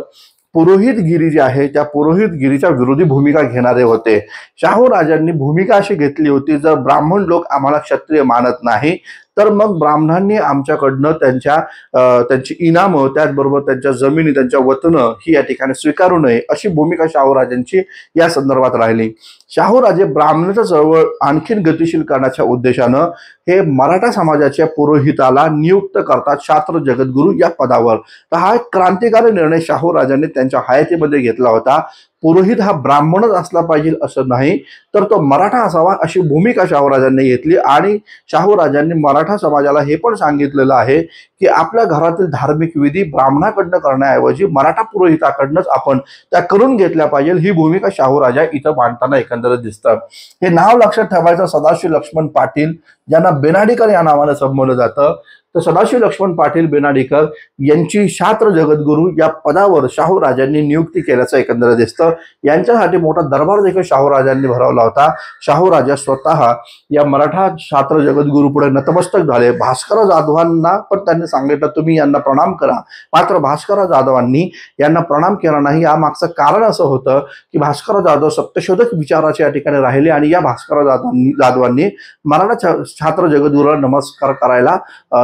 पुरोहितगिरी जी आहे त्या पुरोहितगिरीच्या विरोधी भूमिका घेणारे होते. शाहूराजांनी भूमिका अशी घेतली होती, जर ब्राह्मण लोक आम्हाला क्षत्रिय मानत नाही तर मग ब्राह्मणांनी आमच्याकडनं त्यांची इनामं, त्याचबरोबर त्यांच्या जमिनी, त्यांच्या वतनं ही या ठिकाणी स्वीकारू नये, अशी भूमिका शाहूराजांची या संदर्भात राहिली. शाहूराजे ब्राह्मणाच्या चळवळ आणखीन गतिशील करण्याच्या उद्देशानं हे मराठा समाजाच्या पुरोहिताला नियुक्त करतात शास्त्र जगद्गुरू या पदावर. तर हा एक क्रांतिकारी निर्णय शाहूराजांनी त्यांच्या हयातीमध्ये घेतला होता. पुरोहित हा ब्राह्मणच असला पाहिजे असं नाही, तर तो मराठा असावा अशी भूमिका शाहूराजांनी घेतली. आणि शाहूराजांनी मराठा समाजाला हे पण सांगितलेलं आहे की आपल्या घरातील धार्मिक विधी ब्राह्मणाकडनं करण्याऐवजी मराठा पुरोहिताकडनंच आपण त्या करून घेतल्या पाहिजे, ही भूमिका शाहूराजा इथं मांडताना एकंदरीत दिसतं. हे नाव लक्षात ठेवायचं, सदाशिव लक्ष्मण पाटील, ज्यांना बेनाडीकर या नावाने संबोधलं जातं. तर सदाशिव लक्ष्मण पाटील बेनाडीकर यांची छात्र जगद्गुरू या पदावर शाहू राजांनी नियुक्ती केल्याचं एकंदर दिसतं। यांच्यासाठी मोठा दरबार देखील शाहू राजांनी भरवला होता। शाहू राजा स्वतः या मराठा छात्र जगद्गुरू पुढे नतमस्तक झाले। भास्कर जाधवांना पण त्यांनी सांगितलं तुम्ही यांना प्रणाम करा, मात्र भास्कर जाधवांनी यांना प्रणाम केला नाही। या मागचं कारण असं होतं की भास्कर जाधव सत्यशोधक विचाराचे या ठिकाणी राहिले आणि या भास्कर जाधवांनी मराठा छात्र जगद्गुरूला नमस्कार करायला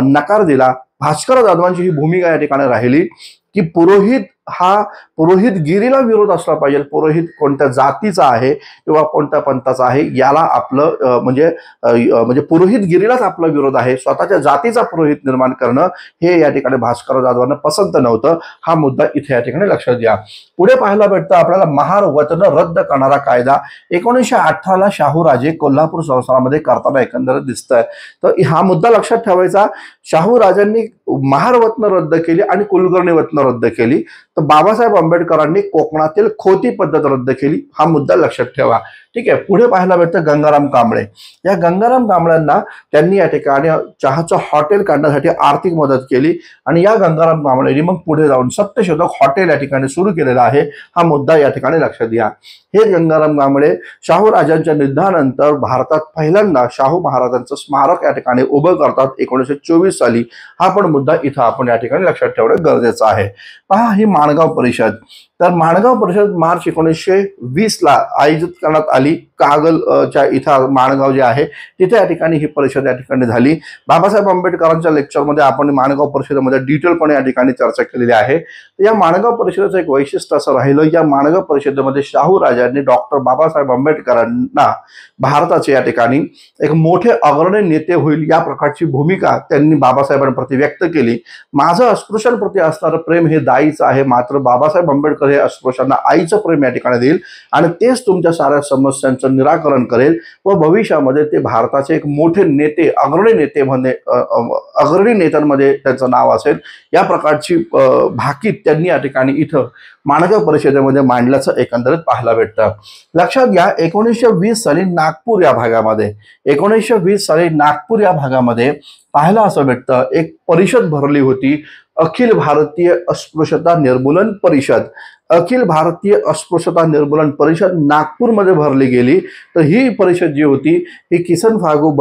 नकार दिला। भास्कर जाधवांची ही भूमिका या ठिकाणी राहिली की पुरोहितगिरीला विरोध असला पाहिजे। पुरोहित कोणत्या जातीचा आहे किंवा कोणत्या पंथाचा आहे याला आपलं म्हणजे पुरोहितगिरीलाच आपला विरोध आहे। स्वतःच्या जातीचा पुरोहित निर्माण करणं हे या ठिकाणी भास्कर जाधवांना पसंत नव्हतं। हा मुद्दा इथे या ठिकाणी लक्षात घ्या। पुढे पाहायला भेटतं आपल्याला महार वतन रद्द करणारा कायदा 1918 शाहू राजे कोल्हापूर संस्थानामध्ये करताना एकंदरीत दिसतंय। तर हा मुद्दा लक्षात ठेवायचा। शाहू राजांनी महार वतन रद्द केली आणि कुलकर्णी वतन रद्द केली, तर बाबासाहेब आंबेडकरांनी कोकणातील खोती पद्धत रद्द केली। हा मुद्दा लक्षात ठेवा, ठीक आहे। पुढे पाहायला भेटतं गंगाराम कांबळे। या गंगाराम कांबळ्यांना त्यांनी या ठिकाणी चहाचं हॉटेल काढण्यासाठी आर्थिक मदत केली आणि या गंगाराम कांबळेंनी मग पुढे जाऊन सत्यशोधक हॉटेल या ठिकाणी सुरू केलेलं आहे। हा मुद्दा या ठिकाणी लक्षात घ्या। हे गंगाराम कांबळे शाहू राजांच्या निधनानंतर भारतात पहिल्यांदा शाहू महाराजांचं स्मारक या ठिकाणी उभं करतात 1924 साली। हा पण मुद्दा इथं आपण या ठिकाणी लक्षात ठेवणं गरजेचं आहे। पहा ही माणगाव परिषद, तर माणगाव परिषद मार्च 1920 ला आयोजित करण्यात आली। कागलच्या इथं माणगाव जे आहे तिथे या ठिकाणी ही परिषद या ठिकाणी झाली। बाबासाहेब आंबेडकरांच्या लेक्चरमध्ये आपण माणगाव परिषदेमध्ये डिटेलपणे या ठिकाणी चर्चा केलेली आहे। या माणगाव परिषदेचं एक वैशिष्ट्य असं राहिलं, या माणगाव परिषदेमध्ये शाहू राजांनी डॉक्टर बाबासाहेब आंबेडकरांना भारताचे या ठिकाणी एक मोठे अग्रणी नेते होईल या प्रकारची भूमिका त्यांनी बाबासाहेबांप्रती व्यक्त केली। माझं अस्पृश्यांप्रती असणारं प्रेम हे दाईचं आहे, मात्र बाबासाहेब आंबेडकर हे अस्पृश्यांना आईचं प्रेम या ठिकाणी देईल आणि तेच तुमच्या साऱ्या समस्यांचं निराकरण करेल व भविष्यामध्ये ते भारताचे एक मोठे नेते अग्रणी नेते अग्रणी नेत्यांमध्ये त्यांचं नाव असेल। या प्रकारची भाकीत त्यांनी या ठिकाणी इथं माणगाव परिषदेमध्ये मांडल्याचं एकंदरीत पाहायला भेटतं। लक्षात घ्या 1920 साली नागपूर या भागामध्ये पाहायला असं भेटतं एक परिषद भरली होती, अखिल भारतीय अस्पृश्यता निर्मूलन परिषद। अखिल भारतीय अस्पृश्यता निर्मूलन परिषद नागपूरमध्ये भरली गेली। तर ही परिषद जी होती ही किसन फागू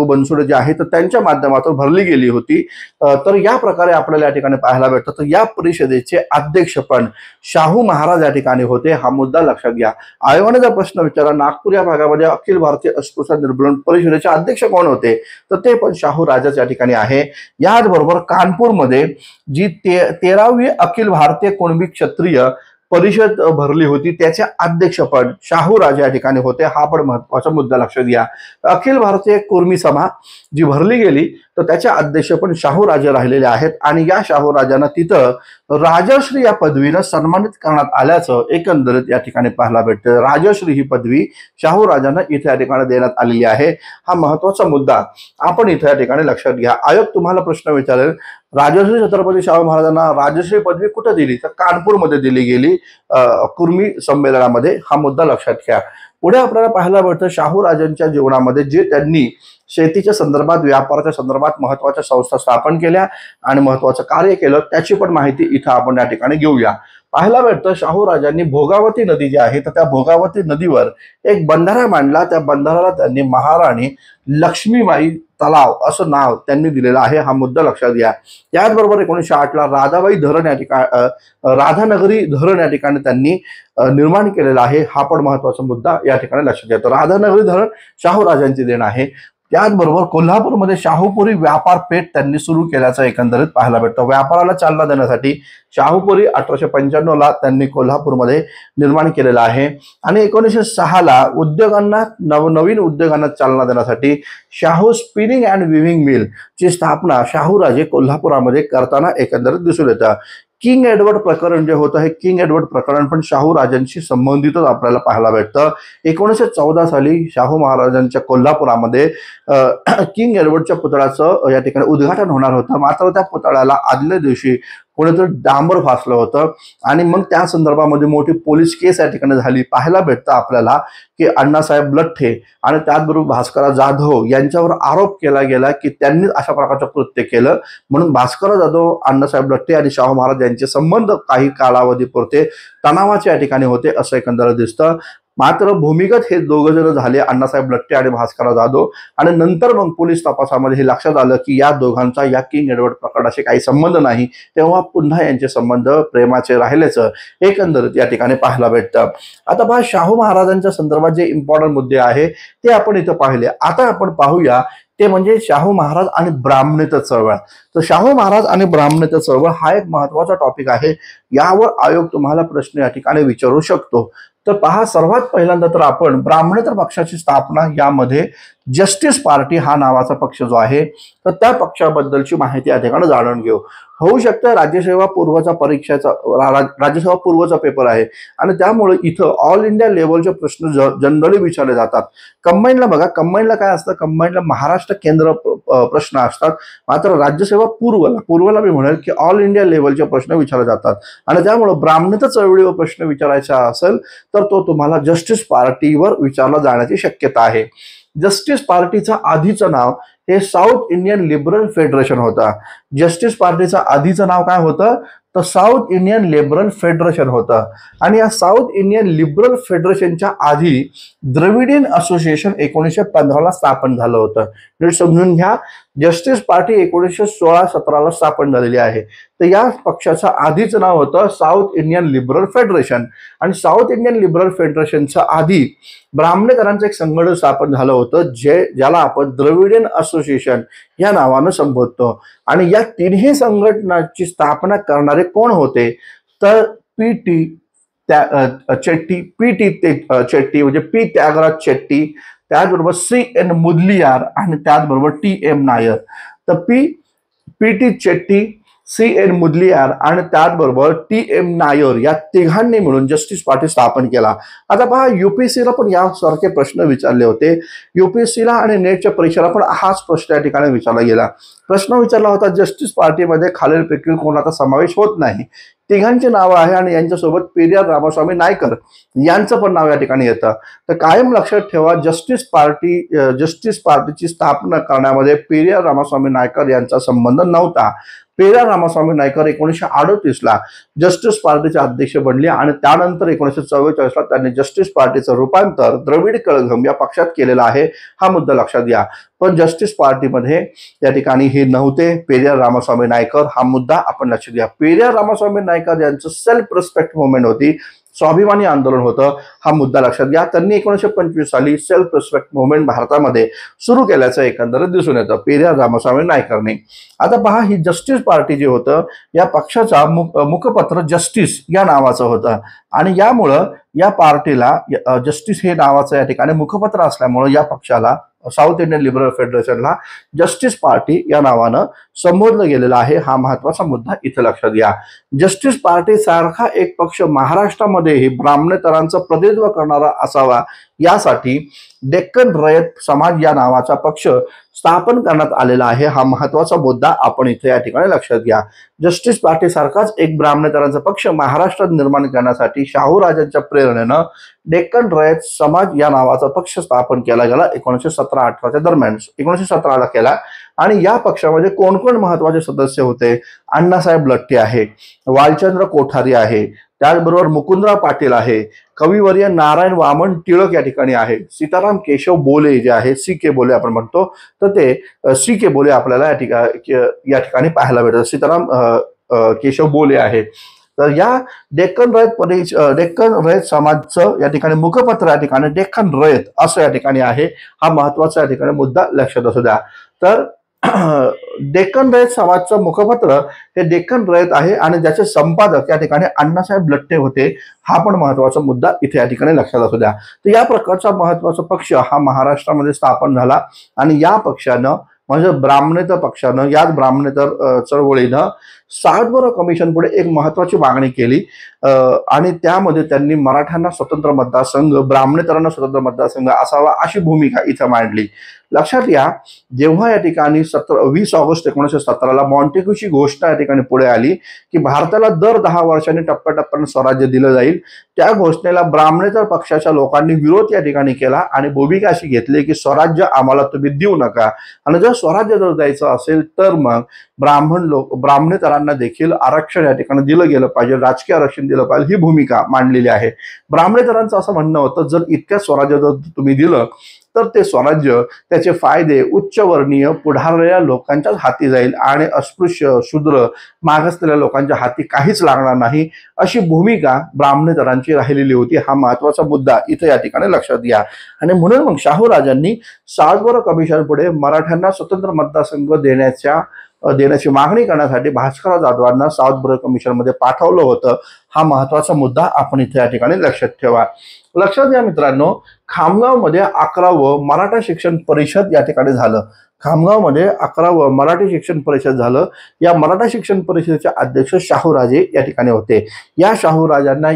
बनसोडे जे आहे तर त्यांच्या माध्यमातून भरली गेली होती। तर या प्रकारे आपल्याला या ठिकाणी पाहायला भेटतं। तर या परिषदेचे अध्यक्ष पण शाहू महाराज या ठिकाणी होते। हा मुद्दा लक्षात घ्या। आयोगाने जर प्रश्न विचारला नागपूर या भागामध्ये अखिल भारतीय अस्पृश्यता निर्मूलन परिषदेचे अध्यक्ष कोण होते, तर ते पण शाहू राजाच या ठिकाणी आहे। याचबरोबर कानपूरमध्ये जी 13वी अखिल भारतीय कुणबी क्षत्रिय परिषद भरली होती त्याचे अध्यक्षपद शाहू राजा या ठिकाणी होते। हा पण महत्वाचा मुद्दा लक्षात घ्या। अखिल भारतीय कुर्मी सभा जी भरली गेली तर त्याचे अध्यक्ष पण शाहू राजे राहिलेले आहेत आणि या शाहू राजांना तिथं राजश्री या पदवीनं सन्मानित करण्यात आल्याचं एकंदरीत या ठिकाणी पाहायला भेटतं। राजश्री ही पदवी शाहू राजांना इथे या ठिकाणी देण्यात आलेली आहे। हा महत्वाचा मुद्दा आपण इथे या ठिकाणी लक्षात घ्या। आयोग तुम्हाला प्रश्न विचारेल राजश्री छत्रपती शाहू महाराजांना राजश्री पदवी कुठे दिली, तर कानपूरमध्ये दिली गेली कुर्मी संमेलनामध्ये। हा मुद्दा लक्षात घ्या। पुढे आपल्याला पाहायला भेटतं शाहू राजांच्या जीवनामध्ये जे त्यांनी शेतीच्या संदर्भात व्यापाराच्या संदर्भात महत्वाच्या संस्था स्थापन केल्या आणि महत्वाचं कार्य केलं त्याची पण माहिती इथं आपण या ठिकाणी घेऊया। पाहायला भेटतं शाहू राजांनी भोगावती नदी जी आहे तर त्या भोगावती नदीवर एक बंधारा मांडला। त्या बंधाराला त्यांनी महाराणी लक्ष्मीबाई तलाव असं नाव त्यांनी दिलेलं आहे। हा मुद्दा लक्षात घ्या। त्याचबरोबर 1908 ला राधानगरी धरण या ठिकाणी त्यांनी निर्माण केलेलं आहे। हा पण महत्वाचा मुद्दा या ठिकाणी लक्षात घ्या। तर राधानगरी धरण शाहू राजांची देण आहे। त्याचबरोबर कोल्हापूरमध्ये शाहूपुरी व्यापार पेठ त्यांनी सुरू केल्याचं एकंदरीत पाहायला भेटतं। व्यापाराला चालना देण्यासाठी शाहूपुरी 1895 ला त्यांनी कोल्हापूरमध्ये निर्माण केलेला आहे आणि 1906 ला नवीन उद्योगांना चालना देण्यासाठी Shahu spinning and weaving mill ची स्थापना शाहू राजे कोल्हापुरामध्ये करताना एकंदरीत दिसून येतं। किंग एडवर्ड प्रकरण जे होतं हे किंग एडवर्ड प्रकरण पण शाहू राजांशी संबंधितच आपल्याला पाहायला भेटतं। 1914 साली शाहू महाराजांच्या कोल्हापुरामध्ये किंग एडवर्डच्या पुतळ्याचं या ठिकाणी उद्घाटन होणार होतं, मात्र त्या पुतळ्याला आदल्या दिवशी कोणीतरी डांबर फासलं होतं आणि मग त्या संदर्भामध्ये मोठी पोलीस केस या ठिकाणी झाली. पाहायला भेटतं आपल्याला की अण्णासाहेब लठ्ठे आणि त्याचबरोबर भास्करराव जाधव यांच्यावर आरोप केला गेला की त्यांनी अशा प्रकारचं कृत्य केलं, म्हणून भास्करराव जाधव, अण्णासाहेब लठ्ठे आणि शाहू महाराज यांचे संबंध काही कालावधीपुरते तणावाचे या ठिकाणी होते असं एकंदर दिसतं. मात्र भूमिगत हे दोघं जण झाले, अण्णासाहेब लठ्ठे आणि भास्करराव जाधव, आणि नंतर मग पोलीस तपासामध्ये हे लक्षात आलं की या दोघांचा या किंग एडवर्ड प्रकरणाशी काही संबंध नाही. तेव्हा पुन्हा यांचे संबंध प्रेमाचे राहिल्याचं एकंदरीत या ठिकाणी पाहायला भेटतं. आता पहा, शाहू महाराजांच्या संदर्भात जे इम्पॉर्टंट मुद्दे आहे ते आपण इथं पाहिले. आता आपण पाहूया ते म्हणजे शाहू महाराज आणि ब्राह्मणेतर चळवळ. तर शाहू महाराज आणि ब्राह्मणेतर चळवळ हा एक महत्वाचा टॉपिक आहे. यावर आयोग तुम्हाला प्रश्न या ठिकाणी विचारू शकतो. तर पहा, सर्वात पहिल्यांदा तर आपण ब्राह्मणेतर पक्षाची स्थापना यामध्ये जस्टिस पार्टी हा नावाचा पक्ष जो आहे तर त्या पक्षाबद्दलची माहिती या ठिकाणी जाणून घेऊ. होऊ शकतं राज्यसेवा पूर्वचा परीक्षेचा राज्यसेवा पूर्वचा पेपर आहे आणि त्यामुळे इथं ऑल इंडिया लेवलचे प्रश्न जनरली विचारले जातात. कंबाईनला बघा, कंबाईनला काय असतं, कंबाईनला महाराष्ट्र केंद्र प्रश्न असतात, मात्र राज्यसेवा पूर्वला मी म्हणेल की ऑल इंडिया लेवलचे प्रश्न विचारले जातात. आणि त्यामुळे ब्राह्मणेतर चळवळीवर प्रश्न विचारायचा असेल तर तो तुम्हाला जस्टिस पार्टीवर विचारला जाण्याची शक्यता आहे. जस्टिस पार्टीचं आधीचं नाव हे साऊथ इंडियन लिबरल फेडरेशन होता. जस्टिस पार्टीचं आधीचं नाव काय होतं तर साऊथ इंडियन लिबरल फेडरेशन होतं. आणि या साऊथ इंडियन लिबरल फेडरेशनच्या आधी द्रविडियन असोसिएशन 1915ला स्थापन झालं होतं. नीट समजून घ्या, जस्टिस पार्टी 1916-17ला स्थापन झालेली आहे. तर या पक्षाचं आधीचं नाव होतं साऊथ इंडियन लिबरल फेडरेशन आणि साऊथ इंडियन लिबरल फेडरेशनच्या आधी ब्राह्मणेतरांचं एक संघटन स्थापन झालं होतं ज्याला आपण द्रविडियन असोसिएशन या नावानं संबोधतो. आणि या तिन्ही संघटनाची स्थापना करणारे कोण होते तर चेट्टी म्हणजे पी त्यागराज चेट्टी, त्याचबरोबर CN मुदलियार आणि त्याचबरोबर TM नायर. तर पी.टी. चेट्टी, CN मुदलियार आणि त्याचबरोबर TM नायर या तिघांनी मिळून जस्टिस पार्टी स्थापन केला. आता पहा, UPSCला पण यासारखे प्रश्न विचारले होते. UPSCला आणि नेटच्या परीक्षेला पण हाच प्रश्न या ठिकाणी विचारला गेला. प्रश्न विचारला होता जस्टिस पार्टीमध्ये खालीलपैकी कोणाचा समावेश होत नाही. तिघांची नावं आहे आणि यांच्यासोबत पेरियार रामास्वामी नायकर यांचं पण नाव या ठिकाणी येतं. तर कायम लक्षात ठेवा, जस्टिस पार्टीची स्थापना करण्यामध्ये पेरियार रामास्वामी नायकर यांचा संबंध नव्हता. पेरियार रामास्वामी नायकर 1938ला जस्टिस पार्टीचे अध्यक्ष बनले आणि त्यानंतर 1944ला त्यांनी जस्टिस पार्टीचं रूपांतर द्रविड कळघम या पक्षात केलेलं आहे. हा मुद्दा लक्षात घ्या. पण जस्टिस पार्टीमध्ये त्या ठिकाणी हे नव्हते पेरियार रामास्वामी नायकर. हा मुद्दा आपण लक्षात घ्या. पेरियार रामास्वामी नायकर यांचं सेल्फ रिस्पेक्ट मुवमेंट होती, स्वाभिमानी आंदोलन होतं. हा मुद्दा लक्षात घ्या. त्यांनी 1925 साली सेल्फ रिस्पेक्ट मुवमेंट भारतामध्ये सुरू केल्याचं एकंदरीत दिसून येतं पेरियार रामास्वामी नायकरने. आता पहा, ही जस्टिस पार्टी जे होतं या पक्षाचा मुखपत्र जस्टिस या नावाचं होतं आणि यामुळं या पार्टीला जस्टिस हे नावाचं या ठिकाणी मुखपत्र असल्यामुळं या पक्षाला साऊथ इंडियन लिबरल फेडरेशनला जस्टिस पार्टी या नावानं संबोधलं गेलेलं आहे. हा महत्वाचा मुद्दा इथे लक्षात घ्या. जस्टिस पार्टी सारखा एक पक्ष महाराष्ट्रामध्येही ब्राह्मणेतरांचं प्रतिनिधित्व करणारा असावा यासाठी डेक्कन रयत समाज या नावाचा पक्ष स्थापन करण्यात आलेला आहे. हा महत्वाचा मुद्दा आपण इथे या ठिकाणी लक्षात घ्या. जस्टिस पार्टी सारखाच एक ब्राह्मणेतरांचा पक्ष महाराष्ट्रात निर्माण करण्यासाठी शाहू राजांच्या प्रेरणेनं डेक्कन रयत समाज या नावाचा पक्ष स्थापन केला गेला 1917-18च्या दरम्यान. 1917ला केला. आणि या पक्षामध्ये कोण कोण महत्वाचे सदस्य होते? अण्णासाहेब लठ्ठे आहे, वालचंद्र कोठारी आहे, त्याचबरोबर मुकुंदराव पाटील आहे, कविवर्य नारायण वामन टिळक या ठिकाणी आहे, सीताराम केशव बोले जे आहे CK बोले आपण म्हणतो, तर ते CK बोले आपल्याला या ठिकाणी पाहायला भेटतात. सीताराम केशव बोले आहे. तर या डेक्कन रयत समाजचं या ठिकाणी मुखपत्र या ठिकाणी डेक्कन रयत असं या ठिकाणी आहे. हा महत्वाचा या ठिकाणी मुद्दा लक्षात असू द्या. तर डेक्कन रयत समाजचं मुखपत्र हे डेक्कन रयत आहे आणि ज्याचे संपादक या ठिकाणी अण्णासाहेब लठ्ठे होते. हा पण महत्वाचा मुद्दा इथे या ठिकाणी लक्षात असू द्या. तर या प्रकारचा महत्वाचा पक्ष हा महाराष्ट्रामध्ये स्थापन झाला आणि या पक्षानं म्हणजे ब्राह्मणेतर पक्षानं, याच ब्राह्मणेतर चळवळीनं सातबारा कमिशन पुढे एक महत्वाची मागणी केली आणि त्यामध्ये त्यांनी मराठ्यांना स्वतंत्र मतदारसंघ, ब्राह्मणेतरांना स्वतंत्र मतदारसंघ असावा अशी भूमिका इथं मांडली. लक्षात घ्या, जेव्हा या ठिकाणी 20 ऑगस्ट 1917 मॉन्टेग्यूची घोषणा या ठिकाणी पुढे आली की भारताला दर 10 वर्षांनी टप्प्याटप्प्याने स्वराज्य दिलं जाईल, त्या घोषणेला ब्राह्मणेतर पक्षाच्या लोकांनी विरोध या ठिकाणी केला आणि भूमिका अशी घेतली की स्वराज्य आम्हाला तुम्ही देऊ नका, आणि जर स्वराज्य जर द्यायचं असेल तर मग ब्राह्मणेतरांना देखील आरक्षण या ठिकाणी दिलं गेलं पाहिजे, राजकीय आरक्षण दिलं पाहिजे, ही भूमिका मांडलेली आहे. ब्राह्मणेतरांचं असं म्हणणं होतं, जर इतक्या स्वराज्य जर तुम्ही दिलं तर ते स्वराज्य, त्याचे फायदे उच्चवर्णीय पुढारलेल्या लोकांच्याच हाती जाईल आणि अस्पृश्य, शूद्र, मागासलेल्या लोकांच्या हाती काहीच लागणार नाही, अशी भूमिका ब्राह्मणेतरांची राहिलेली होती. हा महत्वाचा मुद्दा इथे या ठिकाणी लक्षात घ्या. आणि म्हणून मग शाहू राजांनी सातबारा कमिशन पुढे मराठ्यांना स्वतंत्र मतदारसंघ देण्याची मागणी करण्यासाठी भास्करराव जाधवांना सातबारा कमिशन मध्ये पाठवलं होतं. हा महत्वाचा मुद्दा आपण इथे या ठिकाणी लक्षात ठेवा. लक्षात घ्या मित्रांनो, खामगावमध्ये 11वं मराठा शिक्षण परिषद या ठिकाणी झालं. खामगावमध्ये 11वं मराठी शिक्षण परिषद झालं. या मराठा शिक्षण परिषदेचे अध्यक्ष शाहूराजे या ठिकाणी होते. या शाहूराजांनी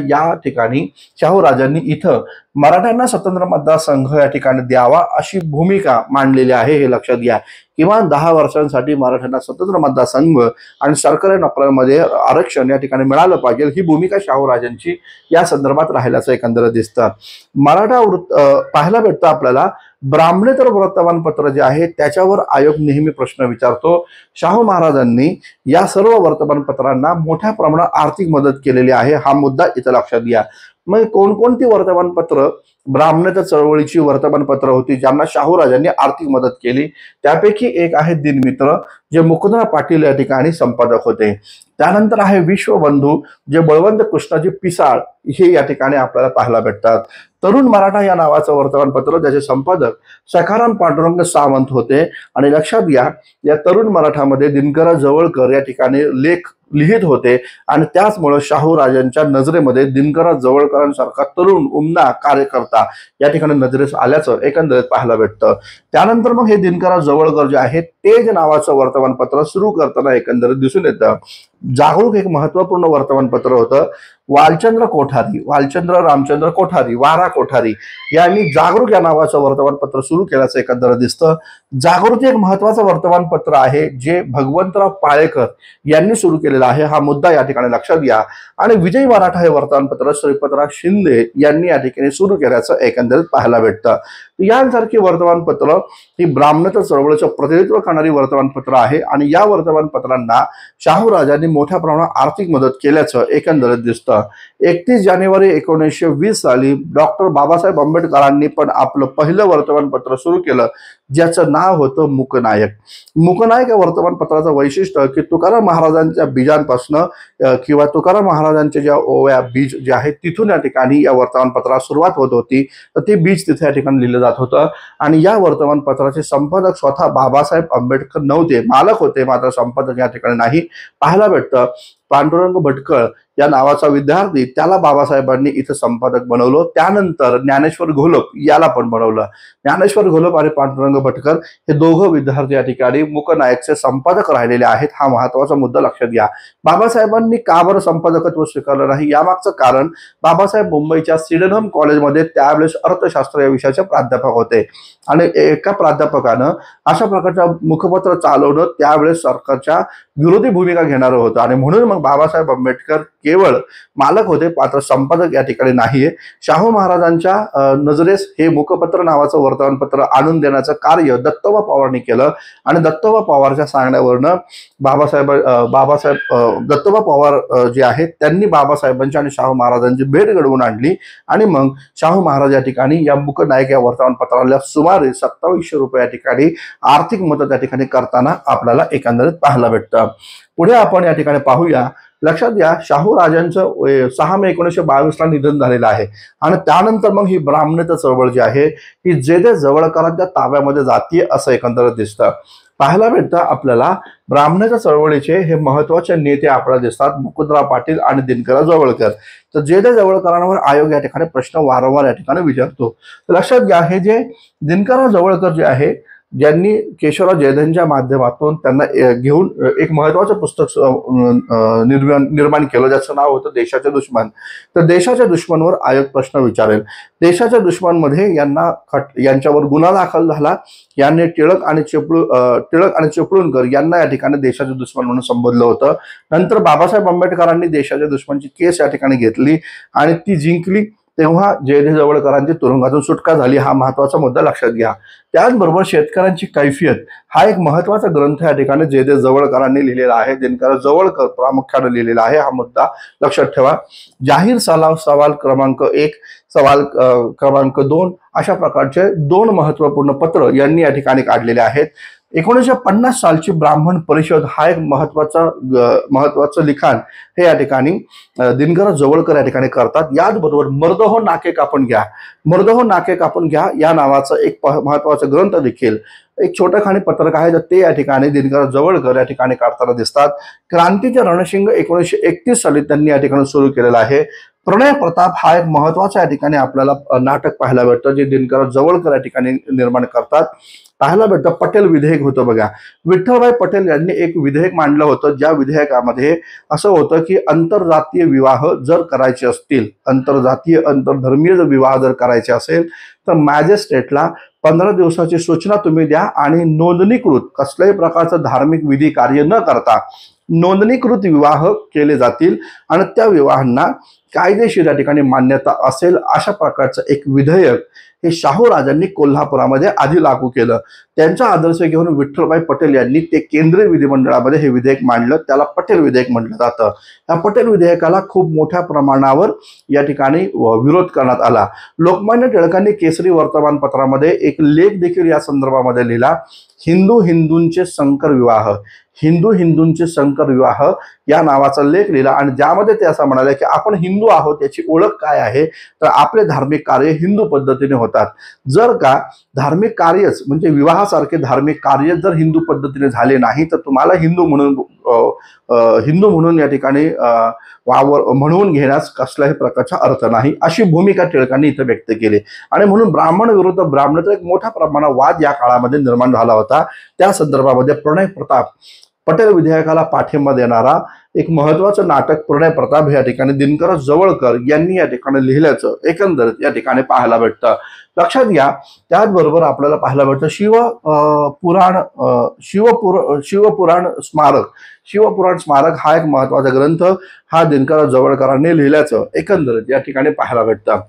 इथं मराठ्यांना स्वतंत्र मतदारसंघ या ठिकाणी द्यावा अशी भूमिका मांडलेली आहे, हे लक्षात घ्या. किमान 10 वर्षांसाठी मराठ्यांना स्वतंत्र मतदारसंघ आणि सरकारी नोकऱ्यांमध्ये आरक्षण या ठिकाणी मिळालं पाहिजे, ही भूमिका शाहूराजांची या संदर्भात राहिल्याचं एकंदर दिसतं. मराठा पाहायला भेटतं आपल्याला, ब्राह्मणेतर वर्तमानपत्र जे आहे त्याच्यावर आयोग नेहमी प्रश्न विचारतो. शाहू महाराजांनी या सर्व वर्तमानपत्रांना मोठ्या प्रमाणात आर्थिक मदत केलेली आहे, हा मुद्दा इथं लक्षात घ्या. मग कोणकोणती वर्तमानपत्र ब्राह्मणेतर चळवळीची वर्तमानपत्र होती ज्यांना शाहूराजांनी आर्थिक मदत केली? त्यापैकी एक आहे दिनमित्र, जे मुकुंदराव पाटील या ठिकाणी संपादक होते. त्यानंतर आहे विश्वबंधू, जे बळवंत कृष्णाजी पिसाळ हे या ठिकाणी आपल्याला पाहायला भेटतात. तरुण मराठा या नावाचं वर्तमानपत्र, ज्याचे संपादक सखाराम पांडुरंग सावंत होते. आणि लक्षात घ्या, या तरुण मराठामध्ये दिनकरराव जवळकर या ठिकाणी लेख लिहित होते आणि त्याचमुळे शाहूराजांच्या नजरेमध्ये दिनकरराव जवळकरांसारखा तरुण उमदा कार्यकर्ता या ठिकाणी नजरेस आल्याचं एकंदरीत पाहायला भेटतं. त्यानंतर मग हे दिनकरराव जवळकर जे आहे, तेज नावाचं वर्तमानपत्र सुरू करताना एकंदरीत दिसून येतं. जागरूक एक महत्वपूर्ण वर्तमानपत्र होतं. वालचंद्र रामचंद्र कोठारी, वारा कोठारी यांनी जागरूक या नावाचं वर्तमानपत्र सुरू केल्याचं एकंदर दिसतं. जागृत एक महत्वाचं वर्तमानपत्र आहे, जे भगवंतराव पाळेकर यांनी सुरू केलेलं आहे, हा मुद्दा या ठिकाणी लक्षात घ्या. आणि विजय मराठा हे वर्तमानपत्र श्रीपतराव शिंदे यांनी या ठिकाणी सुरू केल्याचं एकंदरीत पाहायला भेटतं. यांसारखी वर्तमानपत्र ही ब्राह्मणेतर चळवळीचं प्रतिनिधित्व करणारी वर्तमानपत्र आहे आणि या वर्तमानपत्रांना शाहूराजांनी मोठ्या प्रमाणात आर्थिक मदत केल्याचं एकंदरीत दिसतं. 31 जानेवारी 1920 साली डॉक्टर बाबासाहेब आंबेडकरांनी पण आपलं पहिलं वर्तमानपत्र सुरू केलं, ज्याचं नाव होतं मूकनायक. मूकनायक या वर्तमानपत्राचं वैशिष्ट्य की तुकाराम महाराजांच्या बीजांपासनं किंवा तुकाराम महाराजांच्या ज्या ओव्या बीज जे आहेत तिथून या ठिकाणी या वर्तमानपत्राला सुरुवात होत होती, तर ते बीज तिथे या ठिकाणी लिहिलं जात होतं. आणि या वर्तमानपत्राचे संपादक स्वतः बाबासाहेब आंबेडकर नव्हते, मालक होते, मात्र संपादक या ठिकाणी नाही. पाहायला भेटतं पांडुरंग भटकळ या नावाचा विद्यार्थी, त्याला बाबासाहेबांनी इथं संपादक बनवलं. त्यानंतर ज्ञानेश्वर घोलप याला पण बनवलं. ज्ञानेश्वर घोलप आणि पांडुरंग भटकर हे दोघं विद्यार्थी या ठिकाणी मूकनायकचे संपादक राहिलेले आहेत, हा महत्वाचा मुद्दा लक्षात घ्या. बाबासाहेबांनी का बरं संपादकत्व स्वीकारलं नाही, यामागचं कारण, बाबासाहेब मुंबईच्या सिडनहम कॉलेजमध्ये त्यावेळेस अर्थशास्त्र या विषयाचे प्राध्यापक होते आणि एका प्राध्यापकानं अशा प्रकारचं मुखपत्र चालवणं त्यावेळेस सरकारच्या विरोधी भूमिका घेणारं होतं आणि म्हणून मग बाबासाहेब आंबेडकर केवळ मालक होते, मात्र संपादक या ठिकाणी नाहीये. शाहू महाराजांच्या नजरेस हे मुखपत्र नावाचं वर्तमानपत्र आणून देण्याचं कार्य दत्तोबा पवारांनी केलं आणि दत्तोबा पवारच्या सांगण्यावरनं दत्तोबा पवार जे आहेत त्यांनी बाबासाहेबांची आणि शाहू महाराजांची भेट घडवून आणली आणि मग शाहू महाराज या ठिकाणी या मूकनायक या वर्तमानपत्राला सुमारे 2700 रुपये या ठिकाणी आर्थिक मदत या ठिकाणी करताना आपल्याला एकंदरीत पाहायला भेटतं. पुढे आपण या ठिकाणी पाहूया. लक्षात घ्या, शाहू राजांचं 6 मे 1922 ला निधन झालेलं आहे आणि त्यानंतर मग ही ब्राह्मणेतर चळवळ जी आहे ही जे जवळकरांच्या ताब्यामध्ये जातीये असं एकंदरीत दिसतं. पाहायला भेटतं आपल्याला ब्राह्मणेतर चळवळीचे हे महत्वाचे नेते आपल्याला दिसतात, मुकुंदराव पाटील आणि दिनकरराव जवळकर. तर जे जवळकरांवर आयोग या ठिकाणी प्रश्न वारंवार या ठिकाणी विचारतो. लक्षात घ्या, हे जे दिनकरराव जवळकर जे आहे ज्यांनी केशवराव जयधनच्या माध्यमातून त्यांना घेऊन एक महत्वाचं पुस्तक निर्माण केलं, ज्याचं नाव होतं देशाचे दुश्मन. तर देशाच्या दुश्मनवर आयोग प्रश्न विचारेल. देशाच्या दुश्मनमध्ये यांच्यावर गुन्हा दाखल झाला. यांनी टिळक आणि चिपळूणकर यांना या ठिकाणी देशाचे दुश्मन म्हणून संबोधलं होतं. नंतर बाबासाहेब आंबेडकरांनी देशाच्या दुश्मनची केस या ठिकाणी घेतली आणि ती जिंकली. तेव्हा जयदेव जवळकरांची तुरुंगातून सुटका झाली. हा महत्वाचा मुद्दा लक्षात घ्या. त्याचबरोबर शेतकऱ्यांची कैफियत हा एक महत्वाचा ग्रंथ या ठिकाणी जयदेव जवळकरांनी लिहिलेला आहे. दिनकर जवळकर प्रामुख्याने लिहिलेला आहे. हा मुद्दा लक्षात ठेवा. जाहीर सवाल क्रमांक 1, सवाल क्रमांक 2 अशा प्रकारचे 2 महत्वपूर्ण पत्र यांनी या ठिकाणी काढलेले आहेत. 1950 सालची ब्राह्मण परिषद हा एक महत्वाचं लिखाण हे या ठिकाणी दिनकर जवळकर या ठिकाणी करतात. याचबरोबर मर्द हो नाके कापून घ्या, मर्द हो नाके कापून घ्या या नावाचं एक महत्वाचं ग्रंथ देखील एक छोटंखानी पत्रक आहे. तर ते या ठिकाणी दिनकर जवळकर या ठिकाणी काढताना दिसतात. क्रांतीचे रणशिंग 1931 साली त्यांनी या ठिकाणी सुरू केलेला आहे. प्रणय प्रताप हा एक महत्वाचा या ठिकाणी आपल्याला नाटक पाहायला भेटतं, जे दिनकर जवळकर या ठिकाणी निर्माण करतात. पाहायला भेटतं पटेल विधेयक होतं बघा. विठ्ठलभाई पटेल यांनी एक विधेयक मांडलं होतं, ज्या विधेयकामध्ये असं होतं की आंतरजातीय विवाह जर करायचे असतील, आंतरधर्मीय विवाह जर करायचे असेल तर मॅजिस्ट्रेटला 15 दिवसाची सूचना तुम्ही द्या आणि नोंदणीकृत कसल्याही प्रकारचं धार्मिक विधी कार्य न करता नोंदणीकृत विवाह केले जातील आणि त्या विवाहांना कायदेशीर या ठिकाणी मान्यता असेल. अशा प्रकारचं एक विधेयक हे शाहू राजांनी कोल्हापुरामध्ये आधी लागू केलं. त्यांचा आदर्श घेऊन विठ्ठलभाई पटेल यांनी ते केंद्रीय विधिमंडळामध्ये हे विधेयक मांडलं. त्याला पटेल विधेयक म्हटलं जातं. या पटेल विधेयकाला खूप मोठ्या प्रमाणावर या ठिकाणी विरोध करण्यात आला. लोकमान्य टिळकांनी केसरी वर्तमानपत्रामध्ये एक लेख देखील या संदर्भामध्ये लिहिला. हिंदूंचे संकर विवाह, हिंदूंचे संकर विवाह या नावाचा लेख लिहिला आणि ज्यामध्ये ते असं म्हणाले की आपण हिंदू आहोत याची ओळख काय आहे, तर आपले धार्मिक कार्य हिंदू पद्धतीने होतात. जर का धार्मिक कार्यच म्हणजे विवाहासारखे धार्मिक कार्य जर हिंदू पद्धतीने झाले नाही तर तुम्हाला हिंदू म्हणून या ठिकाणी म्हणून घेण्यास कसल्याही प्रकारचा अर्थ नाही, अशी भूमिका टिळकांनी इथे व्यक्त केली. आणि म्हणून ब्राह्मण विरुद्ध ब्राह्मणाचा एक मोठ्या प्रमाणात वाद या काळामध्ये निर्माण झाला होता. त्या संदर्भामध्ये प्रणय प्रताप पटेल विधेयकाला पाठिंबा देणारा एक महत्वाचं नाटक प्रणय प्रताप या ठिकाणी दिनकर जवळकर यांनी या ठिकाणी लिहिल्याचं एकंदरीत या ठिकाणी पाहायला भेटतं. लक्षात घ्या. त्याचबरोबर आपल्याला पाहायला भेटतं शिवपुराण स्मारक हा एक महत्वाचा ग्रंथ हा दिनकर जवळकरांनी लिहिल्याचं एकंदरीत या ठिकाणी पाहायला भेटतं.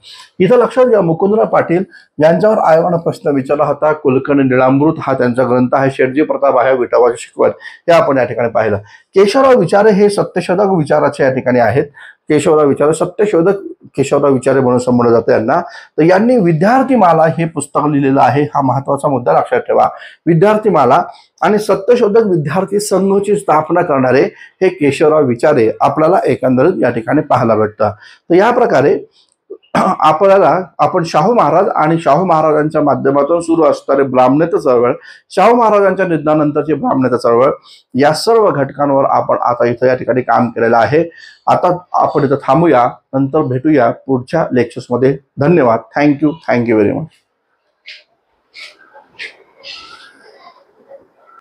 इथं लक्षात घ्या, मुकुंदराव पाटील यांच्यावर आयोगानं प्रश्न विचारला होता. कुलकर्णी निळामृत हा त्यांचा ग्रंथ आहे. शेठजी प्रताप आहे, विठोबाची शिकवण हे आपण या ठिकाणी पाहिलं. केशवराव विचारे हे सत्यशोधक विचाराचे या ठिकाणी आहेत. केशवराव विचारे सत्यशोधक केशवराव विचारे म्हणून संबोधलं जातं यांना. तर यांनी विद्यार्थीमाला हे पुस्तक लिहिलेलं आहे. हा महत्वाचा मुद्दा लक्षात ठेवा. विद्यार्थीमाला आणि सत्यशोधक विद्यार्थी संघाची स्थापना करणारे हे केशवराव विचारे आपल्याला एकंदरीत या ठिकाणी पाहायला भेटतं. तर या प्रकारे आपण शाहू महाराज आणि शाहू महाराजांच्या माध्यमातून सुरू असणारे ब्राह्मणेतर चळवळ, शाहू महाराजांच्या निधनानंतरची ब्राह्मणेतर चळवळ या सर्व घटकांवर आपण आता इथं या ठिकाणी काम केलेलं आहे. आता आपण इथं थांबूया, नंतर भेटूया पुढच्या लेक्चर्समध्ये. धन्यवाद. Thank you very much.